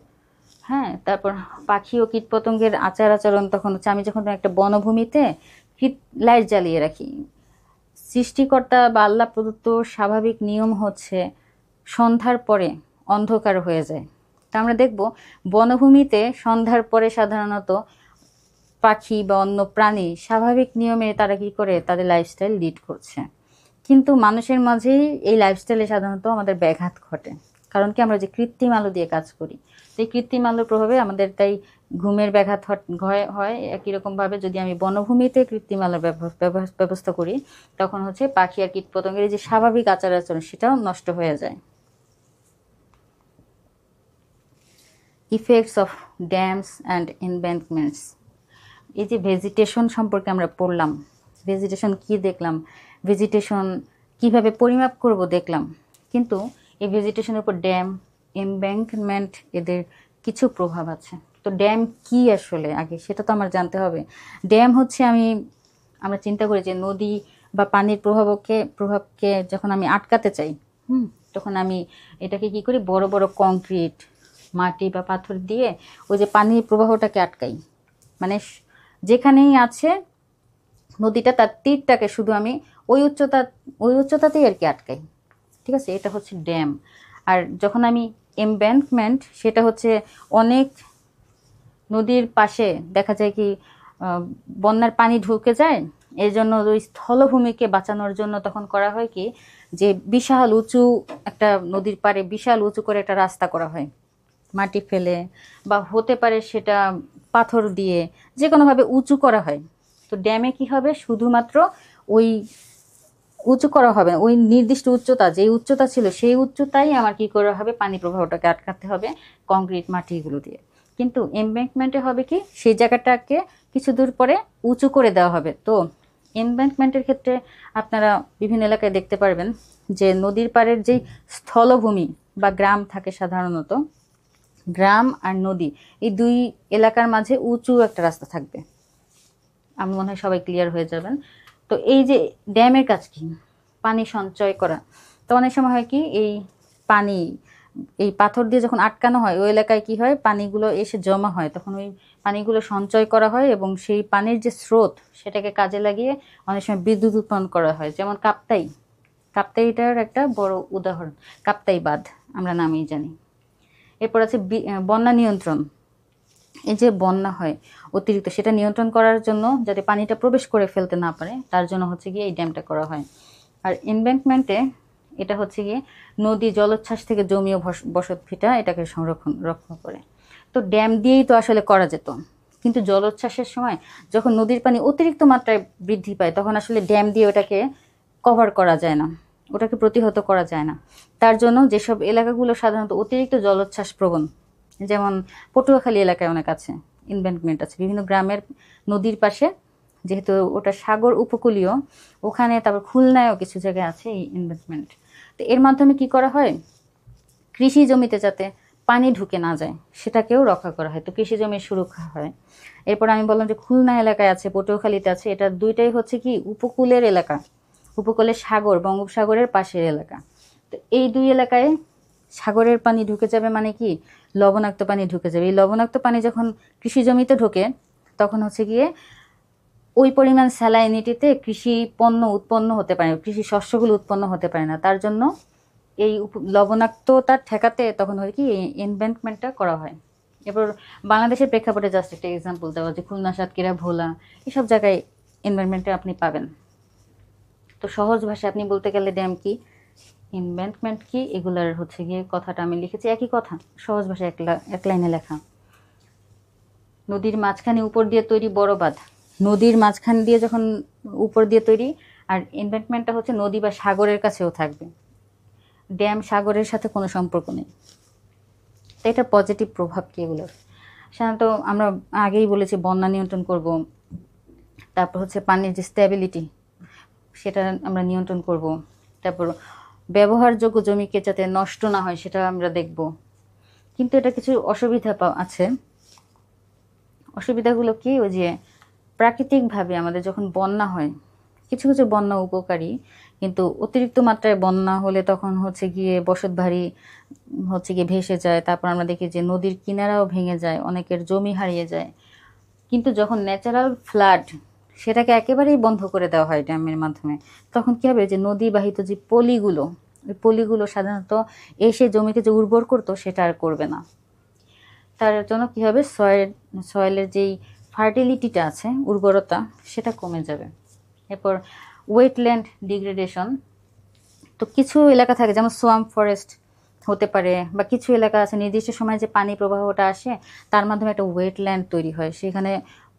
হ্যাঁ, তারপর পাখি ও কীটপতঙ্গের আচরণ তখন হচ্ছে, আমি যখন একটা বনভূমিতে লাইট জ্বালিয়ে রাখি, সৃষ্টিকর্তা বা আল্লাহ প্রদত্ত স্বাভাবিক নিয়ম হচ্ছে সন্ধ্যার পরে অন্ধকার হয়ে যায়। তা আমরা দেখব বনভূমিতে সন্ধ্যার পরে সাধারণত পাখি বা অন্য প্রাণী স্বাভাবিক নিয়মে তারা কি করে তাদের লাইফস্টাইল লিড করছে, কিন্তু মানুষের মাঝেই এই লাইফস্টাইলে সাধারণত আমাদের ব্যাঘাত ঘটে। কারণ কি আমরা যে কৃত্রিম আলো দিয়ে কাজ করি, সেই কৃত্রিম আলোর প্রভাবে আমাদের তাই ঘুমের ব্যাঘাত হয়। একই রকমভাবে যদি আমি বনভূমিতে কৃত্রিম আলোর ব্যবস্থা করি, তখন হচ্ছে পাখি আর কীটপতঙ্গের যে স্বাভাবিক আচার আচরণ সেটাও নষ্ট হয়ে যায়। Effects of dams and embankments. এই যে ভেজিটেশন সম্পর্কে আমরা পড়লাম, ভেজিটেশন কি দেখলাম, ভেজিটেশন কিভাবে পরিমাপ করব দেখলাম, কিন্তু এই ভেজিটেশনের উপর ড্যাম, এমব্যাঙ্কমেন্ট এদের কিছু প্রভাব আছে। তো ড্যাম কি আসলে আগে সেটা তো আমার জানতে হবে। ড্যাম হচ্ছে আমরা চিন্তা করি যে নদী বা পানির প্রভাবকে যখন আমি আটকাতে চাই, তখন আমি এটাকে কি করি, বড় বড় কংক্রিট, মাটি বা পাথর দিয়ে ওই যে পানির প্রবাহটাকে আটকাই। মানে যেখানেই আছে নদীটা, তার তীরটাকে শুধু আমি ওই উচ্চতাতেই আর কি আটকাই। ঠিক আছে, এটা হচ্ছে ড্যাম। আর যখন আমি এমব্যাঙ্কমেন্ট, সেটা হচ্ছে অনেক নদীর পাশে দেখা যায় কি বন্যার পানি ঢুকে যায়, এই জন্য ওই স্থলভূমিকে বাঁচানোর জন্য তখন করা হয় কি, যে বিশাল উঁচু একটা নদীর পাড়ে বিশাল উঁচু করে একটা রাস্তা করা হয় মাটি ফেলে, বা হতে পারে সেটা পাথর দিয়ে, যে কোনোভাবে উঁচু করা হয়। তো ড্যামে কি হবে, শুধুমাত্র ওই উঁচু করা হবে, ওই নির্দিষ্ট উচ্চতা, যেই উচ্চতা ছিল সেই উচ্চতাই আমার কি করা হবে, পানি প্রবাহটাকে আটকাতে হবে কংক্রিট মাটিগুলো দিয়ে। কিন্তু এমব্যাঙ্কমেন্টে হবে কি, সেই জায়গাটাকে কিছু দূর পরে উঁচু করে দেওয়া হবে। তো এমব্যাঙ্কমেন্টের ক্ষেত্রে আপনারা বিভিন্ন এলাকায় দেখতে পারবেন যে নদীর পাড়ের যেই স্থলভূমি বা গ্রাম থাকে, সাধারণত গ্রাম আর নদী এই দুই এলাকার মাঝে উঁচু একটা রাস্তা থাকবে। আমি মনে হয় সবাই ক্লিয়ার হয়ে যাবেন। তো এই যে ড্যামের কাজ কি, পানি সঞ্চয় করা। তো অনেক সময় হয় কি, এই পাথর দিয়ে যখন আটকানো হয়, ওই এলাকায় কি হয়, পানিগুলো এসে জমা হয়, তখন ওই পানিগুলো সঞ্চয় করা হয় এবং সেই পানির যে স্রোত সেটাকে কাজে লাগিয়ে অনেক সময় বিদ্যুৎ উৎপন্ন করা হয়। যেমন কাপ্তাইটার একটা বড় উদাহরণ, কাপ্তাই বাঁধ আমরা নামেই জানি। এরপর আছে বন্যা নিয়ন্ত্রণ। এই যে বন্যা হয় অতিরিক্ত, সেটা নিয়ন্ত্রণ করার জন্য, যাতে পানিটা প্রবেশ করে ফেলতে না পারে, তার জন্য হচ্ছে গিয়ে এই ড্যামটা করা হয়। আর এমব্যাঙ্কমেন্টে এটা হচ্ছে গিয়ে নদী জলোচ্ছ্বাস থেকে জমি ও বসত ভিটা এটাকে রক্ষা করে। তো ড্যাম দিয়েই তো আসলে করা যেত, কিন্তু জলোচ্ছ্বাসের সময় যখন নদীর পানি অতিরিক্ত মাত্রায় বৃদ্ধি পায়, তখন আসলে ড্যাম দিয়ে ওটাকে কভার করা যায় না, ওটাকে প্রতিহত করা যায় না। তার জন্য যেসব এলাকাগুলো সাধারণত অতিরিক্ত জলোচ্ছ্বাস প্রবণ, যেমন পটুয়াখালী এলাকায় অনেক আছে এমব্যাঙ্কমেন্ট আছে, বিভিন্ন গ্রামের নদীর পাশে, যেহেতু ওটা সাগর উপকূলীয়, ওখানে, তারপর খুলনায়ও কিছু জায়গায় আছে এই এমব্যাঙ্কমেন্ট। তো এর মাধ্যমে কি করা হয়, কৃষি জমিতে যাতে পানি ঢুকে না যায় সেটাকেও রক্ষা করা হয়, তো কৃষি জমির সুরক্ষা হয়। এরপর আমি বললাম যে খুলনা এলাকায় আছে, পটুয়াখালীতে আছে, এটা দুইটাই হচ্ছে কি উপকূলের এলাকা, উপকূলের সাগর, বঙ্গোপসাগরের পাশের এলাকা। তো এই দুই এলাকায় সাগরের পানি ঢুকে যাবে মানে কি, লবণাক্ত পানি ঢুকে যাবে। এই লবণাক্ত পানি যখন কৃষি জমিতে ঢোকে, তখন হচ্ছে গিয়ে ওই পরিমাণ স্যালাইনিটিতে কৃষি পণ্য উৎপন্ন হতে পারে, কৃষি শস্যগুলো উৎপন্ন হতে পারে না। তার জন্য এই লবণাক্ততা ঠেকাতে তখন হয় কি, এই এমব্যাঙ্কমেন্টটা করা হয়। এরপর বাংলাদেশের প্রেক্ষাপটে জাস্ট একটা এক্সাম্পল দেওয়া, যে খুলনা, সাতক্ষীরা, ভোলা, এসব জায়গায় এনভায়রনমেন্টে আপনি পাবেন। তো সহজ ভাষায় আপনি বলতে গেলে ড্যাম কি, এমব্যাঙ্কমেন্ট কি, এগুলার হচ্ছে গিয়ে কথাটা আমি লিখেছি একই কথা, সহজ ভাষায় এক লাইনে লেখা। নদীর মাঝখানে উপর দিয়ে তৈরি বড় বাঁধ, নদীর মাঝখান দিয়ে যখন উপর দিয়ে তৈরি, আর এমব্যাঙ্কমেন্টটা হচ্ছে নদী বা সাগরের কাছেও থাকবে। ড্যাম সাগরের সাথে কোনো সম্পর্ক নেই। তো এটা পজিটিভ প্রভাব কি এগুলোর, সাধারণত আমরা আগেই বলেছি বন্যা নিয়ন্ত্রণ করব, তারপর হচ্ছে পানির যে স্ট্যাবিলিটি সেটা আমরা নিয়ন্ত্রণ করব, তারপর ব্যবহারযোগ্য জমিকে যাতে নষ্ট না হয় সেটা আমরা দেখব। কিন্তু এটা কিছু অসুবিধা আছে। অসুবিধাগুলো কি, ওই যে প্রাকৃতিকভাবে আমাদের যখন বন্যা হয়, কিছু কিছু বন্যা উপকারী, কিন্তু অতিরিক্ত মাত্রায় বন্যা হলে তখন হচ্ছে গিয়ে বসত বাড়ি হচ্ছে গিয়ে ভেসে যায়। তারপর আমরা দেখি যে নদীর কিনারাও ভেঙে যায়, অনেকের জমি হারিয়ে যায়। কিন্তু যখন ন্যাচারাল ফ্লাড, সেটাকে একেবারেই বন্ধ করে দেওয়া হয় ড্যামের মাধ্যমে, তখন কী হবে, যে নদীবাহিত যে পলিগুলো, ওই পলিগুলো সাধারণত এসে জমিকে যে উর্বর করতো সেটা আর করবে না। তার জন্য কী হবে, সয়েলের যেই ফার্টিলিটিটা আছে, উর্বরতা, সেটা কমে যাবে। এরপর ওয়েটল্যান্ড ডিগ্রেডেশন। তো কিছু এলাকা থাকে যেমন সোয়াম্প ফরেস্ট, হতে পারে, বা কিছু এলাকা আছে নির্দিষ্ট সময়ে যে পানি প্রবাহটা আসে তার মাধ্যমে একটা ওয়েটল্যান্ড তৈরি হয়, সেখানে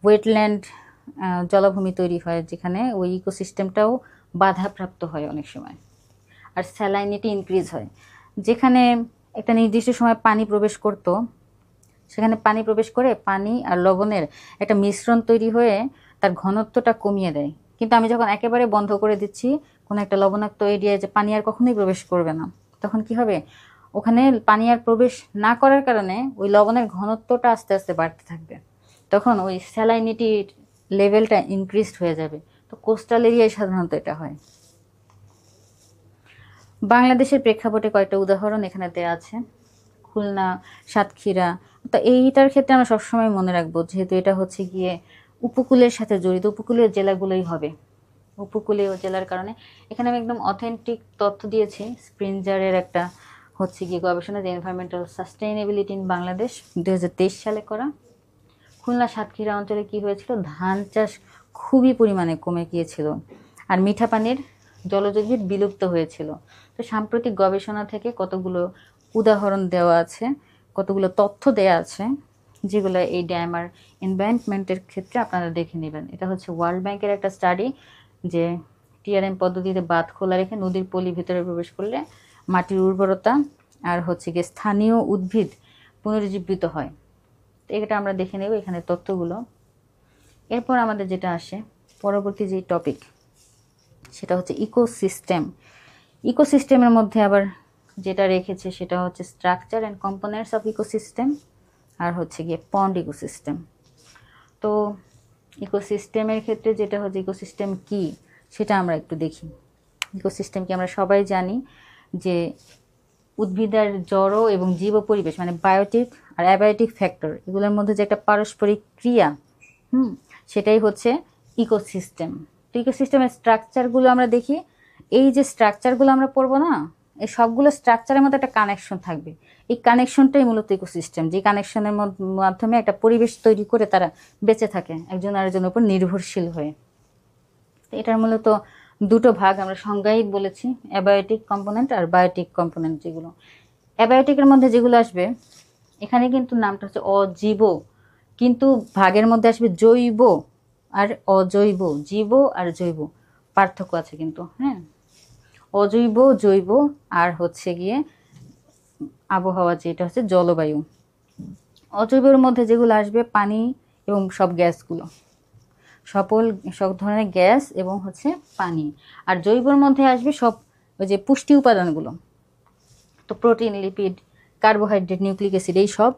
ওয়েটল্যান্ড জলাভূমি তৈরি হয় যেখানে ওই ইকোসিস্টেমটাও বাধাপ্রাপ্ত হয় অনেক সময়। আর স্যালাইনিটি ইনক্রিজ হয়, যেখানে একটা নির্দিষ্ট সময় পানি প্রবেশ করতো সেখানে পানি প্রবেশ করে পানি আর লবণের একটা মিশ্রণ তৈরি হয়ে তার ঘনত্বটা কমিয়ে দেয়। কিন্তু আমি যখন একেবারে বন্ধ করে দিচ্ছি কোনো একটা লবণাক্ত এরিয়ায় যে পানি আর কখনোই প্রবেশ করবে না, তখন কি হবে, ওখানে পানি আর প্রবেশ না করার কারণে ওই লবণের ঘনত্বটা আস্তে আস্তে বাড়তে থাকবে, তখন ওই স্যালাইনিটির লেভেলটা ইনক্রিজড হয়ে যাবে। তো কোস্টাল এরিয়ায় সাধারণত এটা হয়। বাংলাদেশের প্রেক্ষাপটে কয়েকটা উদাহরণ এখানে দেওয়া আছে, খুলনা, সাতক্ষীরা। তো এইটার ক্ষেত্রে আমরা সবসময় মনে রাখবো, যেহেতু এটা হচ্ছে গিয়ে উপকূলের সাথে জড়িত, উপকূলীয় জেলাগুলোই হবে। উপকূলীয় জেলার কারণে এখানে আমি একদম অথেন্টিক তথ্য দিয়েছি। স্প্রিনজারের একটা হচ্ছে গিয়ে গবেষণা, যে এনভায়রনমেন্টাল সাস্টেইনেবিলিটি ইন বাংলাদেশ 2023 সালে করা। খুলনা সাতক্ষীরা অঞ্চলে কি হয়েছিল, ধান চাষ খুবই পরিমাণে কমে গিয়েছিল আর মিঠা পানির জলজ উদ্ভিদ বিলুপ্ত হয়েছিল। তো সাম্প্রতিক গবেষণা থেকে কতগুলো উদাহরণ দেওয়া আছে, কতগুলো তথ্য দেওয়া আছে, যেগুলো এই ড্যাম আর এনভায়রনমেন্টের ক্ষেত্রে আপনারা দেখে নেবেন। এটা হচ্ছে ওয়ার্ল্ড ব্যাংকের একটা স্টাডি, যে টিআরএম পদ্ধতিতে বাঁধ খোলা রেখে নদীর পলি ভিতরে প্রবেশ করলে মাটির উর্বরতা আর হচ্ছে গিয়ে স্থানীয় উদ্ভিদ পুনরুজ্জীবিত হয়। তো এটা আমরা দেখে নেব এখানে তথ্যগুলো। এরপর আমাদের যেটা আসে পরবর্তী যে টপিক, সেটা হচ্ছে ইকোসিস্টেম। ইকোসিস্টেমের মধ্যে আবার যেটা রেখেছে সেটা হচ্ছে structure and components of ecosystem, আর হচ্ছে গিয়ে পন্ড ইকোসিস্টেম। তো ইকোসিস্টেমের ক্ষেত্রে যেটা হচ্ছে ইকোসিস্টেম কি সেটা আমরা একটু দেখি। ইকোসিস্টেম কি আমরা সবাই জানি যে উদ্ভিদের জড় এবং জীব পরিবেশ, মানে বায়োটিক আর অ্যাবায়োটিক ফ্যাক্টর, এগুলোর মধ্যে যে একটা পারস্পরিক ক্রিয়া, সেটাই হচ্ছে ইকোসিস্টেম। তো ইকোসিস্টেমের স্ট্রাকচারগুলো আমরা দেখি। এই যে স্ট্রাকচারগুলো আমরা পড়বো না, এই সবগুলো স্ট্রাকচারের মধ্যে একটা কানেকশন থাকবে। এই কানেকশনটাই মূলত ইকোসিস্টেম, যে কানেকশনের মাধ্যমে একটা পরিবেশ তৈরি করে তারা বেঁচে থাকে একজন আরেকজনের উপর নির্ভরশীল হয়ে। এটার মূলত দুটো ভাগ আমরা সংজ্ঞায় বলেছি, অ্যাবায়োটিক কম্পোনেন্ট আর বায়োটিক কম্পোনেন্ট। যেগুলো অ্যাবায়োটিকের মধ্যে যেগুলো আসবে, এখানে কিন্তু নামটা হচ্ছে অজীব, কিন্তু ভাগের মধ্যে আসবে জৈব আর অজৈব, জীব আর জৈব, পার্থক্য আছে কিন্তু। হ্যাঁ, অজৈব, জৈব আর হচ্ছে গিয়ে আবহাওয়া, যেটা হচ্ছে জলবায়ু। অজৈবের মধ্যে যেগুলো আসবে পানি এবং সব গ্যাসগুলো, সব ধরনের গ্যাস এবং হচ্ছে পানি। আর জৈবর মধ্যে আসবে সব ওই যে পুষ্টি উপাদানগুলো, তো protein, lipid, carbohydrate, nucleic acid, এই সব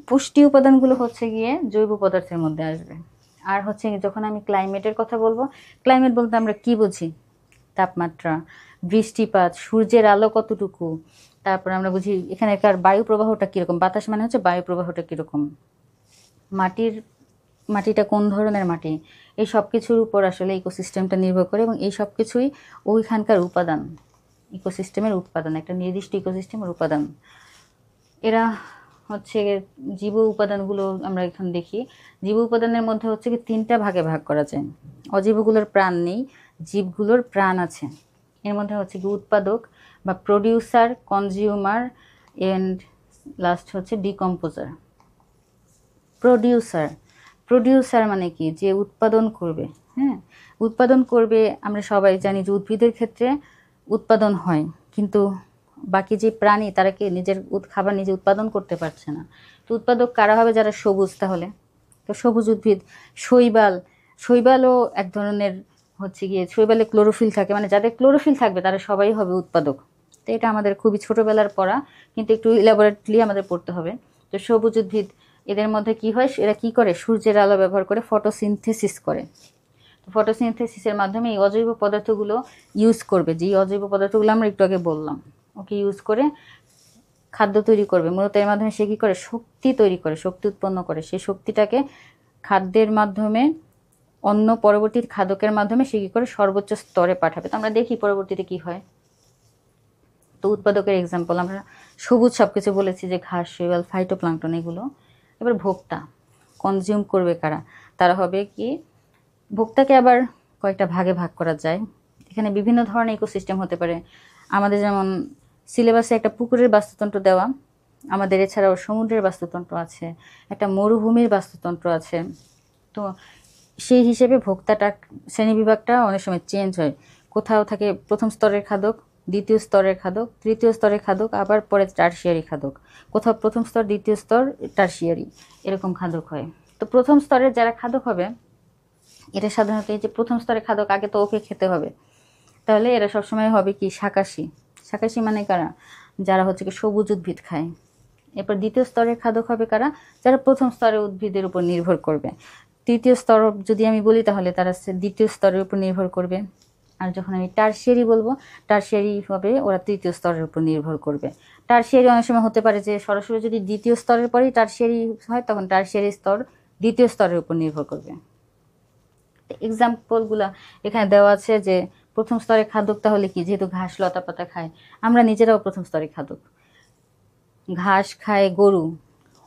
পুষ্টি উপাদানগুলো হচ্ছে গিয়ে জৈব পদার্থের মধ্যে আসবে। আর হচ্ছে যখন আমি ক্লাইমেটের কথা বলবো, ক্লাইমেট বলতে আমরা কি বুঝি, তাপমাত্রা, বৃষ্টিপাত, সূর্যের আলো কতটুকু, তারপর আমরা বুঝি এখানকার বায়ু প্রবাহটা কীরকম, বাতাস মানে হচ্ছে বায়ু প্রবাহটা কীরকম, মাটিটা কোন ধরনের মাটি, এই সব কিছুর উপর আসলে ইকোসিস্টেমটা নির্ভর করে। এবং এই সব কিছুই ওইখানকার উপাদান, ইকোসিস্টেমের উৎপাদন, একটা নির্দিষ্ট ইকোসিস্টেমের উপাদান। এরা হচ্ছে জীব উপাদানগুলো আমরা এখন দেখি। জীব উপাদানের মধ্যে হচ্ছে কি তিনটা ভাগে ভাগ করা যায়। অজীবগুলোর প্রাণ নেই, জীবগুলোর প্রাণ আছে। এর মধ্যে হচ্ছে কি উৎপাদক বা প্রডিউসার, কনজিউমার এন্ড লাস্ট হচ্ছে ডিকম্পোজার। প্রডিউসার মানে কি, যে উৎপাদন করবে। হ্যাঁ, উৎপাদন করবে, আমরা সবাই জানি যে উদ্ভিদের ক্ষেত্রে উৎপাদন হয়, কিন্তু বাকি যে প্রাণী তারা কি নিজের খাবার নিজে উৎপাদন করতে পারছে না। তো উৎপাদক কারা হবে, যারা সবুজ। তাহলে তো সবুজ উদ্ভিদ, শৈবালও এক ধরনের হচ্ছে গিয়ে, শৈবালে ক্লোরোফিল থাকে, মানে যাদের ক্লোরোফিল থাকবে তারা সবাই হবে উৎপাদক। তো এটা আমাদের খুবই ছোটোবেলার পড়া, কিন্তু একটু ইলাবোরেটলি আমাদের পড়তে হবে। তো সবুজ উদ্ভিদ, এদের মধ্যে কি হয়, এরা কি করে, সূর্যের আলো ব্যবহার করে ফটোসিনথেসিস করে। তো ফটোসিনথেসিসের মাধ্যমে এই অজৈব পদার্থগুলো ইউজ করবে, যে অজৈব পদার্থগুলো আমরা একটু আগে বললাম, ওকে ইউজ করে খাদ্য তৈরি করবে। মূলত এর মাধ্যমে সে কী করে, শক্তি তৈরি করে, শক্তি উৎপন্ন করে। সেই শক্তিটাকে খাদ্যের মাধ্যমে, অন্য পরবর্তী খাদকের মাধ্যমে সে কী করে সর্বোচ্চ স্তরে পাঠাবে। তো আমরা দেখি পরবর্তীতে কি হয়। তো উৎপাদকের এক্সাম্পল আমরা সবুজ সব কিছু বলেছি, যে ঘাস, শৈবাল, ফাইটোপ্লাঙ্কটন, এগুলো। এবার ভোক্তা, কনজিউম করবে কারা, তারা হবে কি, ভোক্তাকে আবার কয়েকটা ভাগে ভাগ করা যায়। এখানে বিভিন্ন ধরনের ইকোসিস্টেম হতে পারে। আমাদের যেমন সিলেবাসে একটা পুকুরের বাস্তুতন্ত্র দেওয়া, আমাদের এছাড়াও সমুদ্রের বাস্তুতন্ত্র আছে, একটা মরুভূমির বাস্তুতন্ত্র আছে। তো সেই হিসেবে ভোক্তাটা শ্রেণীবিভাগটা অনেক সময় চেঞ্জ হয়। কোথাও থাকে প্রথম স্তরের খাদক, দ্বিতীয় স্তরের খাদক, তৃতীয় স্তরের খাদক, আবার পরে টারশিয়ারি খাদক। কোথাও প্রথম স্তর, দ্বিতীয় স্তর, টারশিয়ারি, এরকম খাদক হয়। তো প্রথম স্তরের যারা খাদক হবে, এটা সাধারণত এই যে প্রথম স্তরের খাদক আগে তো ওকে খেতে হবে, তাহলে এরা সবসময় হবে কি শাকাশি। শাকাশি মানে কারা? যারা হচ্ছে কি সবুজ উদ্ভিদ খায়। এরপর দ্বিতীয় স্তরের খাদক হবে কারা? যারা প্রথম স্তরের উদ্ভিদের উপর নির্ভর করবে। তৃতীয় স্তর যদি আমি বলি তাহলে তারা দ্বিতীয় স্তরের উপর নির্ভর করবে। আর যখন আমি টারশিয়ারি বলবো, টারশিয়ারি হবে ওরা তৃতীয় স্তরের উপর নির্ভর করবে। টারশিয়ারি অনেক সময় হতে পারে যে সরাসরি যদি দ্বিতীয় স্তরের পরেই টারশিয়ারি হয়, তখন টারশিয়ারি স্তর দ্বিতীয় স্তরের উপর নির্ভর করবে। এক্সাম্পলগুলা এখানে দেওয়া আছে যে প্রথম স্তরের খাদক তাহলে কি, যেহেতু ঘাস লতা পাতা খায়, আমরা নিজেরাও প্রথম স্তরের খাদক। ঘাস খায় গরু,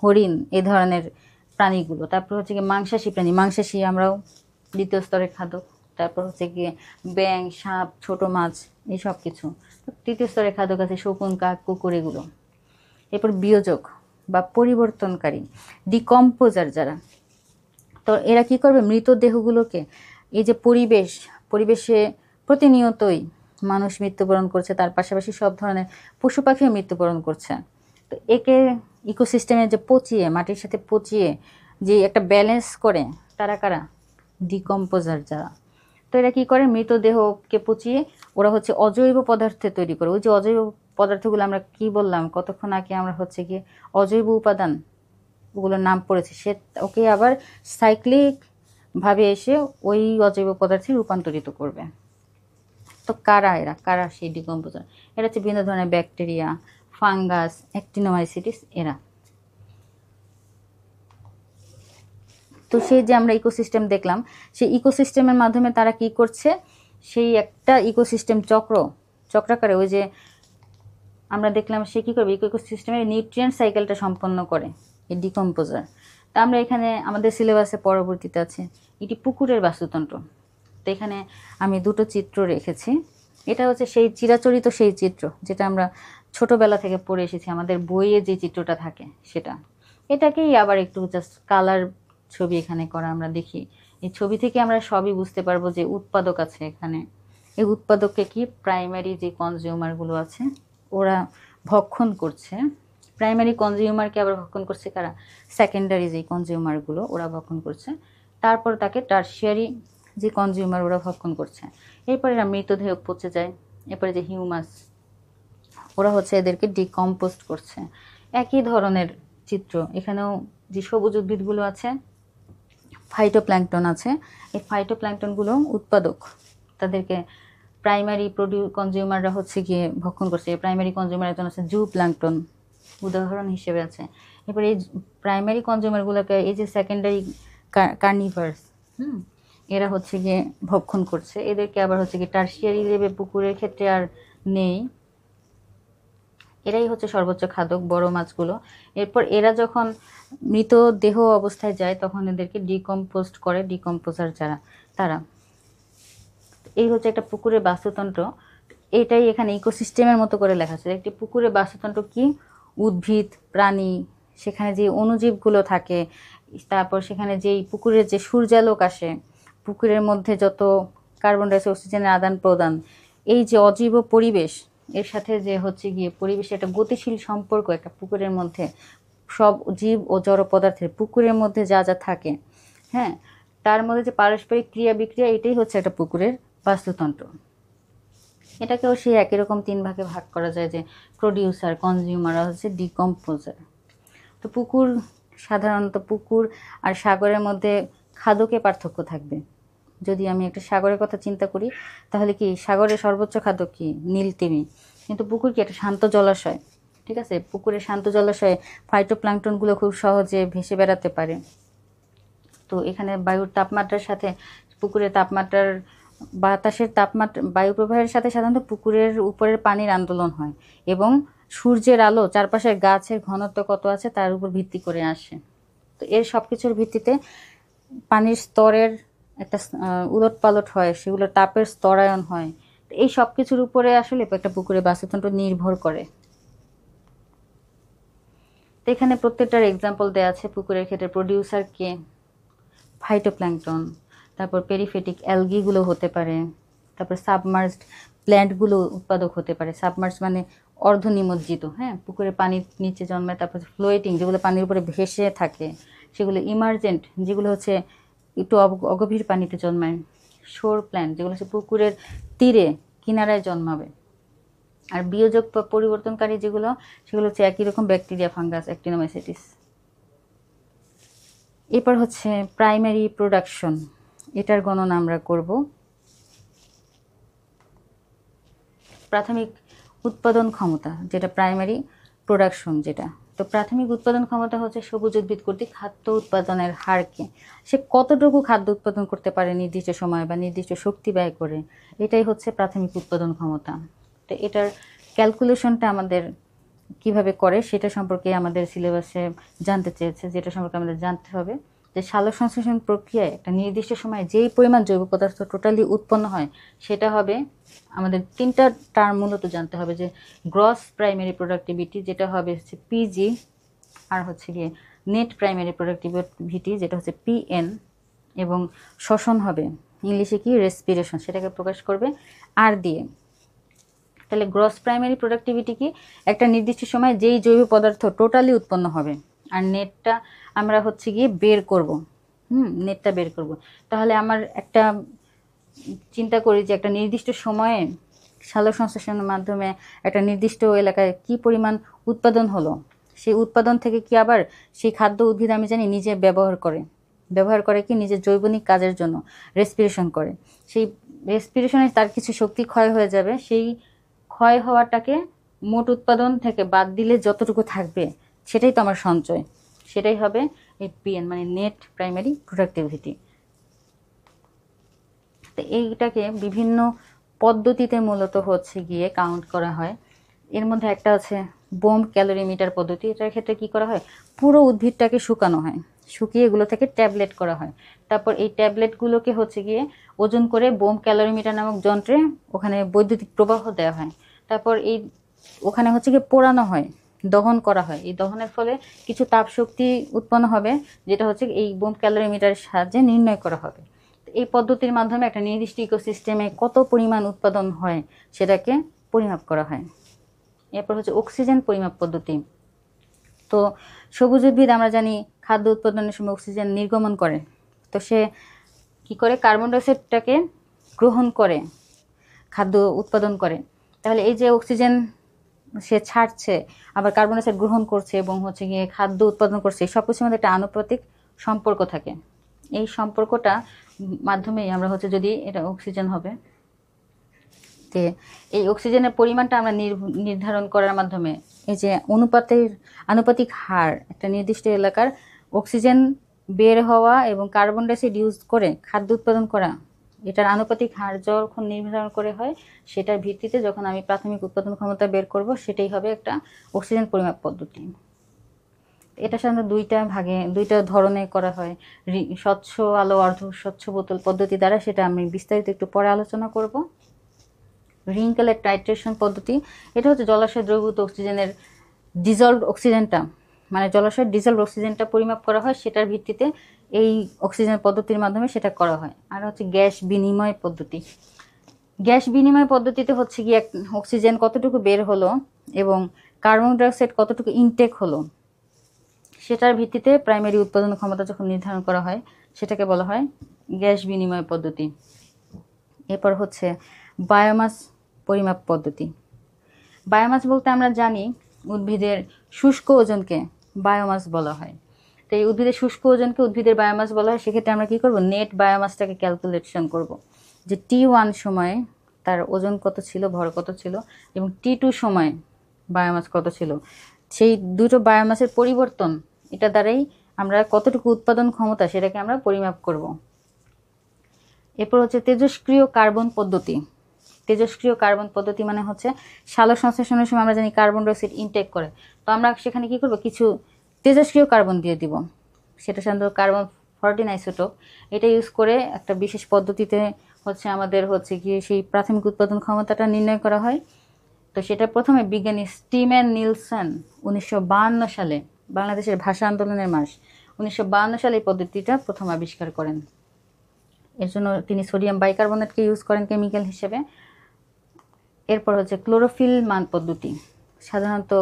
হরিণ, এই ধরনের প্রাণীগুলো। তারপর হচ্ছে গিয়ে মাংসাশী প্রাণী, মাংসাশী আমরাও দ্বিতীয় স্তরের খাদক। তারপর হচ্ছে গিয়ে ব্যাং, সাপ, ছোট মাছ, এই সব কিছু তৃতীয় স্তরের খাদক আছে, শকুন, কাক, কুকুর, এগুলো। এরপর বিয়োজক বা পরিবর্তনকারী, ডিকম্পোজার যারা, তো এরা কি করবে? মৃতদেহগুলোকে, এই যে পরিবেশে প্রতিনিয়তই মানুষ মৃত্যুবরণ করছে, তার পাশাপাশি সব ধরনের পশু পাখিও মৃত্যুবরণ করছে। তো একে ইকোসিস্টেমে যে পচিয়ে, মাটির সাথে পচিয়ে যে একটা ব্যালেন্স করে, তারা কারা? ডিকম্পোজার যারা। তো এরা কি করে? মৃতদেহকে পচিয়ে ওরা হচ্ছে অজৈব পদার্থ তৈরি করে। ওই যে অজৈব পদার্থগুলো আমরা কি বললাম কতক্ষণ আগে, আমরা হচ্ছে কি অজৈব উপাদান ওগুলোর নাম পড়েছে, সে ওকে আবার সাইক্লিক ভাবে এসে ওই অজৈব পদার্থে রূপান্তরিত করবে। তো কারা সেই ডিকম্পোজার? এরা হচ্ছে বিভিন্ন ধরনের ব্যাকটেরিয়া, ফাঙ্গাস, অ্যাক্টিনোমাইসিটিস, এরা। তো সেই যে আমরা ইকোসিস্টেম দেখলাম, সেই ইকোসিস্টেমের মাধ্যমে তারা কি করছে? সেই একটা ইকোসিস্টেম চক্রাকারে, ওই যে আমরা দেখলাম সে কী করবে? ইকোসিস্টেমের নিউট্রিয়েন্ট সাইকেলটা সম্পন্ন করে এই ডিকম্পোজার। তা আমরা এখানে আমাদের সিলেবাসে পরবর্তীতে আছে এটি পুকুরের বাস্তুতন্ত্র। তো এখানে আমি দুটো চিত্র রেখেছি। এটা হচ্ছে সেই চিরাচরিত সেই চিত্র যেটা আমরা ছোটবেলা থেকে পড়ে এসেছি, আমাদের বইয়ে যে চিত্রটা থাকে সেটা। এটাকেই আবার একটু জাস্ট কালার ছবি এখানে করা আমরা দেখি। এই ছবি থেকে আমরা সবই বুঝতে পারবো যে উৎপাদক আছে এখানে। এই উৎপাদককে কি প্রাইমারি যে কনজিউমারগুলো আছে ওরা ভক্ষণ করছে। প্রাইমারি কনজিউমারকে আবার ভক্ষণ করছে কারা? সেকেন্ডারি যে কনজিউমারগুলো ওরা ভক্ষণ করছে। তারপর তাকে টারশিয়ারি যে কনজিউমার ওরা ভক্ষণ করছে। এরপরে এরা মৃতদেহ পচে যায়। এরপরে যে হিউমাস, ওরা হচ্ছে এদেরকে ডিকম্পোস্ট করছে। একই ধরনের চিত্র এখানেও। যে সবুজ উদ্ভিদগুলো আছে, ফাইটোপ্ল্যাঙ্কটন আছে, এই ফাইটোপ্ল্যাঙ্কটনগুলো উৎপাদক, তাদেরকে প্রাইমারি কনজিউমাররা হচ্ছে গিয়ে ভক্ষণ করছে। প্রাইমারি কনজিউমার একজন আছে জু প্ল্যাঙ্কটন, উদাহরণ হিসেবে আছে। এরপরে এই প্রাইমারি কনজিউমারগুলোকে এই যে সেকেন্ডারি কার্নিভার্স, এরা হচ্ছে গিয়ে ভক্ষণ করছে। এদেরকে আবার হচ্ছে গিয়ে টারশিয়ারি লেভে পুকুরের ক্ষেত্রে আর নেই, এরাই হচ্ছে সর্বোচ্চ খাদক, বড় মাছগুলো। এরপর এরা যখন মৃতদেহ অবস্থায় যায় তখন এদেরকে ডিকম্পোস্ট করে ডিকম্পোজার যারা, তারা। এই হচ্ছে একটা পুকুরের বাস্তুতন্ত্র। এটাই এখানে ইকোসিস্টেমের মতো করে লেখা আছে। একটি পুকুরের বাস্তুতন্ত্র কি? উদ্ভিদ, প্রাণী, সেখানে যে অণুজীবগুলো থাকে, তারপর সেখানে যেই পুকুরের যে সূর্যালোক আসে, পুকুরের মধ্যে যত কার্বন ডাইঅক্সাইড, অক্সিজেনের আদান প্রদান, এই যে অজৈব পরিবেশ, এর সাথে যে হচ্ছে গিয়ে পরিবেশের একটা গতিশীল সম্পর্ক একটা পুকুরের মধ্যে, সব জীব ও জড় পদার্থের পুকুরের মধ্যে যা যা থাকে, হ্যাঁ, তার মধ্যে যে পারস্পরিক ক্রিয়া বিক্রিয়া, এটাই হচ্ছে একটা পুকুরের বাস্তুতন্ত্র। এটাকেও সেই একই রকম তিন ভাগে ভাগ করা যায়, যে প্রডিউসার, কনজিউমার, হচ্ছে ডিকম্পোজার। তো পুকুর, সাধারণত পুকুর আর সাগরের মধ্যে খাদকে পার্থক্য থাকবে। যদি আমি একটা সাগরের কথা চিন্তা করি তাহলে কি সাগরের সর্বোচ্চ খাদক কি? নীলতিমি। কিন্তু পুকুর কি একটা শান্ত জলাশয়, ঠিক আছে? পুকুরের শান্ত জলাশয়ে ফাইটোপ্ল্যাঙ্কটনগুলো খুব সহজে ভেসে বেড়াতে পারে। তো এখানে বায়ুর তাপমাত্রার সাথে পুকুরের তাপমাত্রার, বাতাসের তাপমাত্রা, বায়ু প্রবাহের সাথে সাধারণত পুকুরের উপরের পানির আন্দোলন হয়, এবং সূর্যের আলো, চারপাশের গাছের ঘনত্ব কত আছে তার উপর ভিত্তি করে আসে। তো এর সব কিছুর ভিত্তিতে পানির স্তরের একটা উলট পালট হয়, সেগুলো তাপের স্তরায়ন হয়। এই সব কিছুর উপরে আসলে একটা পুকুরের বাস্তুতন্ত্র নির্ভর করে। তো এখানে প্রত্যেকটার এক্সাম্পল দেওয়া আছে। পুকুরের ক্ষেত্রে প্রডিউসার কে, ফাইটোপ্ল্যাঙ্কটন, তারপর পেরিফেটিক অ্যালগিগুলো হতে পারে, তারপর সাবমার্জড প্ল্যান্টগুলো উৎপাদক হতে পারে। সাবমার্জ মানে অর্ধনিমজ্জিত, হ্যাঁ, পুকুরে পানির নিচে জন্মায়। তারপর ফ্লোয়েটিং, যেগুলো পানির উপরে ভেসে থাকে সেগুলো। ইমার্জেন্ট, যেগুলো হচ্ছে একটু অগভীর পানিতে জন্মায়। শোর প্ল্যান্ট, যেগুলো হচ্ছে পুকুরের তীরে কিনারায় জন্মাবে। আর বিয়োজক বা পরিবর্তনকারী যেগুলো, সেগুলো হচ্ছে একই রকম ব্যাকটেরিয়া, ফাঙ্গাস, অ্যাক্টিনোমাইসিটিস। এরপর হচ্ছে প্রাইমারি প্রোডাকশন, এটার গণনা আমরা করব। প্রাথমিক উৎপাদন ক্ষমতা, যেটা প্রাইমারি প্রোডাকশন যেটা। তো প্রাথমিক উৎপাদন ক্ষমতা হচ্ছে সবুজ উদ্ভিদ কর্তৃক খাদ্য উৎপাদনের হারকে, সে কতটুকু খাদ্য উৎপাদন করতে পারে নির্দিষ্ট সময় বা নির্দিষ্ট শক্তি ব্যয় করে, এটাই হচ্ছে প্রাথমিক উৎপাদন ক্ষমতা। তো এটার ক্যালকুলেশনটা আমাদের কিভাবে করে সেটা সম্পর্কে আমাদের সিলেবাসে জানতে চেয়েছে, যেটা সম্পর্কে আমাদের জানতে হবে যে সালোক সংশ্লেষণ প্রক্রিয়ায় একটা নির্দিষ্ট সময়ে যেই পরিমাণ জৈব পদার্থ টোটালি উৎপন্ন হয় সেটা হবে আমাদের তিনটা টার্ম মূলত জানতে হবে। যে গ্রস প্রাইমারি প্রোডাক্টিভিটি, যেটা হবে হচ্ছে পিজি, আর হচ্ছে গিয়ে নেট প্রাইমারি প্রোডাক্টিভিটি, যেটা হচ্ছে পিএন, এবং শ্বসন হবে ইংলিশে কি রেসপিরেশন, সেটাকে প্রকাশ করবে আর দিয়ে। তাহলে গ্রস প্রাইমারি প্রোডাক্টিভিটি কি, একটা নির্দিষ্ট সময় যেই জৈব পদার্থ টোটালি উৎপন্ন হবে। আর নেটটা আমরা হচ্ছে গিয়ে বের করব, নেটটা বের করব। তাহলে আমার একটা চিন্তা করি যে একটা নির্দিষ্ট সময়ে সালোক সংশ্লেষণের মাধ্যমে একটা নির্দিষ্ট এলাকায় কি পরিমাণ উৎপাদন হলো, সেই উৎপাদন থেকে কি আবার সেই খাদ্য উদ্ভিদ আমি জানি নিজে ব্যবহার করে কি নিজের জৈবনিক কাজের জন্য রেসপিরেশন করে। সেই রেসপিরেশনে তার কিছু শক্তি ক্ষয় হয়ে যাবে, সেই ক্ষয় হওয়াটাকে মোট উৎপাদন থেকে বাদ দিলে যতটুকু থাকবে সেটাই তো আমার সঞ্চয়, সেটাই হবে এই পিএন, মানে নেট প্রাইমারি প্রোডাক্টিভিটি। তো এইটাকে বিভিন্ন পদ্ধতিতে মূলত হচ্ছে গিয়ে কাউন্ট করা হয়। এর মধ্যে একটা আছে বোম্ব ক্যালোরিমিটার পদ্ধতি। এটার ক্ষেত্রে কি করা হয়, পুরো উদ্ভিদটাকে শুকানো হয়, শুকিয়ে এগুলো থেকে ট্যাবলেট করা হয়। তারপর এই ট্যাবলেটগুলোকে হচ্ছে গিয়ে ওজন করে বোম্ব ক্যালোরিমিটার নামক যন্ত্রে ওখানে বৈদ্যুতিক প্রবাহ দেওয়া হয়। তারপর এই ওখানে হচ্ছে গিয়ে পোড়ানো হয়, দহন করা হয়। এই দহনের ফলে কিছু তাপ শক্তি উৎপন্ন হবে, যেটা হচ্ছে এই বোম্ব ক্যালোরিমিটারের সাহায্যে নির্ণয় করা হবে। এই পদ্ধতির মাধ্যমে একটা নির্দিষ্ট ইকোসিস্টেমে কত পরিমাণ উৎপাদন হয় সেটাকে পরিমাপ করা হয়। এরপর হচ্ছে অক্সিজেন পরিমাপ পদ্ধতি। তো সবুজ উদ্ভিদ আমরা জানি খাদ্য উৎপাদনের সময় অক্সিজেন নির্গমন করে। তো সে কি করে, কার্বন ডাইঅক্সাইডটাকে গ্রহণ করে খাদ্য উৎপাদন করে। তাহলে এই যে অক্সিজেন সে ছাড়ছে, আবার কার্বন ডাইঅক্সাইড গ্রহণ করছে এবং হচ্ছে গিয়ে খাদ্য উৎপাদন করছে, সব কিছুর মধ্যে একটা আনুপাতিক সম্পর্ক থাকে। এই সম্পর্কটা মাধ্যমেই আমরা হচ্ছে, যদি এটা অক্সিজেন হবে, তে এই অক্সিজেনের পরিমাণটা আমরা নির্ধারণ করার মাধ্যমে এই যে আনুপাতিক হার, একটা নির্দিষ্ট এলাকার অক্সিজেন বের হওয়া এবং কার্বন ডাইঅক্সাইড ইউজ করে খাদ্য উৎপাদন করা, এটার আনুপাতিক হার যখন নির্ধারণ করে হয়, সেটার ভিত্তিতে যখন আমি প্রাথমিক উৎপাদন ক্ষমতা বের করব, সেটাই হবে একটা অক্সিজেন পরিমাপ পদ্ধতি। এটা সাধারণত দুইটা ধরনে করা হয়। স্বচ্ছ আলো, অর্ধ স্বচ্ছ বোতল পদ্ধতি দ্বারা, সেটা আমি বিস্তারিত একটু পরে আলোচনা করব। রিং কালার টাইট্রেশন পদ্ধতি, এটা হচ্ছে জলাশয় দ্রবীভূত অক্সিজেনের ডিজলভড অক্সিজেনটা, মানে জলাশয়ের ডিজলভড অক্সিজেনটা পরিমাপ করা হয়, সেটার ভিত্তিতে এই অক্সিজেন পদ্ধতির মাধ্যমে সেটা করা হয়। আর হচ্ছে গ্যাস বিনিময় পদ্ধতি। গ্যাস বিনিময় পদ্ধতিতে হচ্ছে গিয়ে অক্সিজেন কতটুকু বের হলো এবং কার্বন ডাইঅক্সাইড কতটুকু ইনটেক হলো, সেটার ভিত্তিতে প্রাইমারি উৎপাদন ক্ষমতা যখন নির্ধারণ করা হয়, সেটাকে বলা হয় গ্যাস বিনিময় পদ্ধতি। এরপর হচ্ছে বায়োমাস পরিমাপ পদ্ধতি। বায়োমাস বলতে আমরা জানি উদ্ভিদের শুষ্ক ওজনকে বায়োমাস বলা হয়। তো এই উদ্ভিদের শুষ্ক ওজনকে উদ্ভিদের বায়োমাস বলা হয়। সেক্ষেত্রে আমরা কি করব, নেট বায়োমাসটাকে ক্যালকুলেশন করব, যে T1 সময়ে তার ওজন কত ছিল, ভর কত ছিল, এবং T2 সময়ে বায়োমাস কত ছিল। সেই দুটো বায়োমাসের পরিবর্তন, এটা দ্বারাই আমরা কতটুকু উৎপাদন ক্ষমতা সেটাকে আমরা পরিমাপ করব। এরপর হচ্ছে তেজস্ক্রিয় কার্বন পদ্ধতি। তেজস্ক্রিয় কার্বন পদ্ধতি মানে হচ্ছে সালোক সংশ্লেষণের সময় আমরা জানি কার্বন ডাইঅক্সাইড ইনটেক করে, তো আমরা সেখানে কি করব, কিছু তেজস্ক্রিয় কার্বন দিয়ে দিব। সেটা সাধারণত কার্বন 14 আইসোটোপ। এটা ইউজ করে একটা বিশেষ পদ্ধতিতে হচ্ছে আমাদের হচ্ছে গিয়ে সেই প্রাথমিক উৎপাদন ক্ষমতাটা নির্ণয় করা হয়। তো সেটা প্রথমে বিজ্ঞানী স্টিমেন নিলসন 1952 সালে, বাংলাদেশের ভাষা আন্দোলনের মাস, 1952 সালে এই পদ্ধতিটা প্রথম আবিষ্কার করেন। এর জন্য তিনি সোডিয়াম বাইকার্বনেটকে ইউজ করেন কেমিক্যাল হিসেবে। এরপর হচ্ছে ক্লোরোফিল মান পদ্ধতি। সাধারণত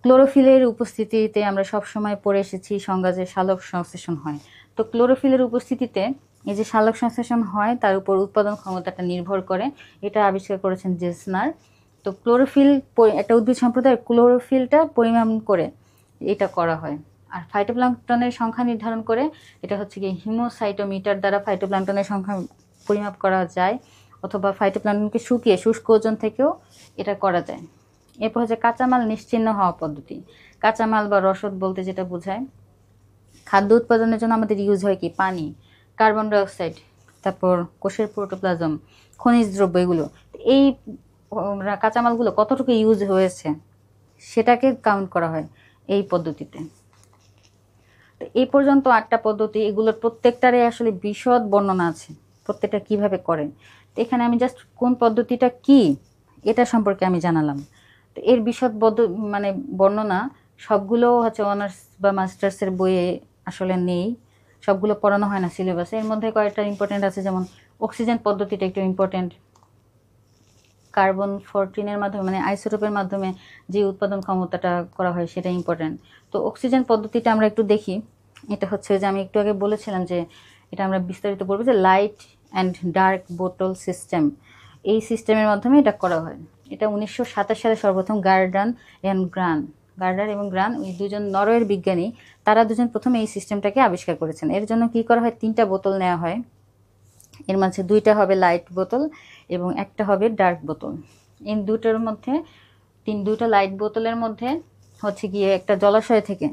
ক্লোরোফিলের উপস্থিতিতে আমরা সবসময় পড়ে এসেছি সংজ্ঞা যে সালোক সংশ্লেষণ হয়। তো ক্লোরোফিলের উপস্থিতিতে এই যে সালোক সংশ্লেষণ হয় তার উপর উৎপাদন ক্ষমতাটা নির্ভর করে, এটা আবিষ্কার করেছেন জেসনার। তো ক্লোরোফিল একটা উদ্ভিদ সম্প্রদায়ের ক্লোরোফিলটা পরিমাপ করে এটা করা হয়। আর ফাইটোপ্ল্যাঙ্কটনের সংখ্যা নির্ধারণ করে এটা হচ্ছে কি হিমোসাইটোমিটার দ্বারা ফাইটোপ্ল্যাঙ্কটনের সংখ্যা পরিমাপ করা যায়, অথবা ফাইটোপ্ল্যাঙ্কটনকে শুকিয়ে শুষ্ক ওজন থেকেও এটা করা যায়। এরপর হচ্ছে কাঁচামাল নিশ্চিহ্ন হওয়া পদ্ধতি। কাঁচামাল বা রসদ বলতে যেটা বোঝায়, খাদ্য উৎপাদনের জন্য আমাদের ইউজ হয় কি পানি, কার্বন ডাইঅক্সাইড, তারপর কোষের প্রোটোপ্লাজম, খনিজ দ্রব্য, এগুলো। এই কাঁচামালগুলো কতটুকু ইউজ হয়েছে সেটাকে কাউন্ট করা হয় এই পদ্ধতিতে। তো এই পর্যন্ত 8টা পদ্ধতি, এগুলোর প্রত্যেকটারে আসলে বিশদ বর্ণনা আছে প্রত্যেকটা কিভাবে করেন। তো এখানে আমি জাস্ট কোন পদ্ধতিটা কি এটা সম্পর্কে আমি জানালাম। তো এর বিশদ মানে বর্ণনা সবগুলো হচ্ছে অনার্স বা মাস্টার্সের বইয়ে আসলে নেই, সবগুলো পড়ানো হয় না সিলেবাসে। এর মধ্যে কয়েকটা ইম্পর্টেন্ট আছে, যেমন অক্সিজেন পদ্ধতিটা একটু ইম্পর্টেন্ট। কার্বন 14 মাধ্যমে মানে আইসোটোপের মাধ্যমে যে উৎপাদন ক্ষমতাটা করা হয় সেটা ইম্পর্টেন্ট। তো অক্সিজেন পদ্ধতিটা আমরা একটু দেখি। এটা হচ্ছে যে আমি একটু আগে বলেছিলাম যে এটা আমরা বিস্তারিত বলবো যে লাইট অ্যান্ড ডার্ক বোতল সিস্টেম, এই সিস্টেমের মাধ্যমে এটা করা হয়। এটা 1927 সালে সর্বপ্রথম গার্ডার এবং গ্রান, ওই দুজন নরওয়ের বিজ্ঞানী, তারা দুজন প্রথমে এই সিস্টেমটাকে আবিষ্কার করেছেন। এর জন্য কি করা হয়, 3টা বোতল নেওয়া হয়, এর মাঝে 2টা হবে লাইট বোতল এবং একটা হবে ডার্ক বোতল। এই দুটোর মধ্যে 2টা লাইট বোতলের মধ্যে হচ্ছে গিয়ে একটা জলাশয় থেকে,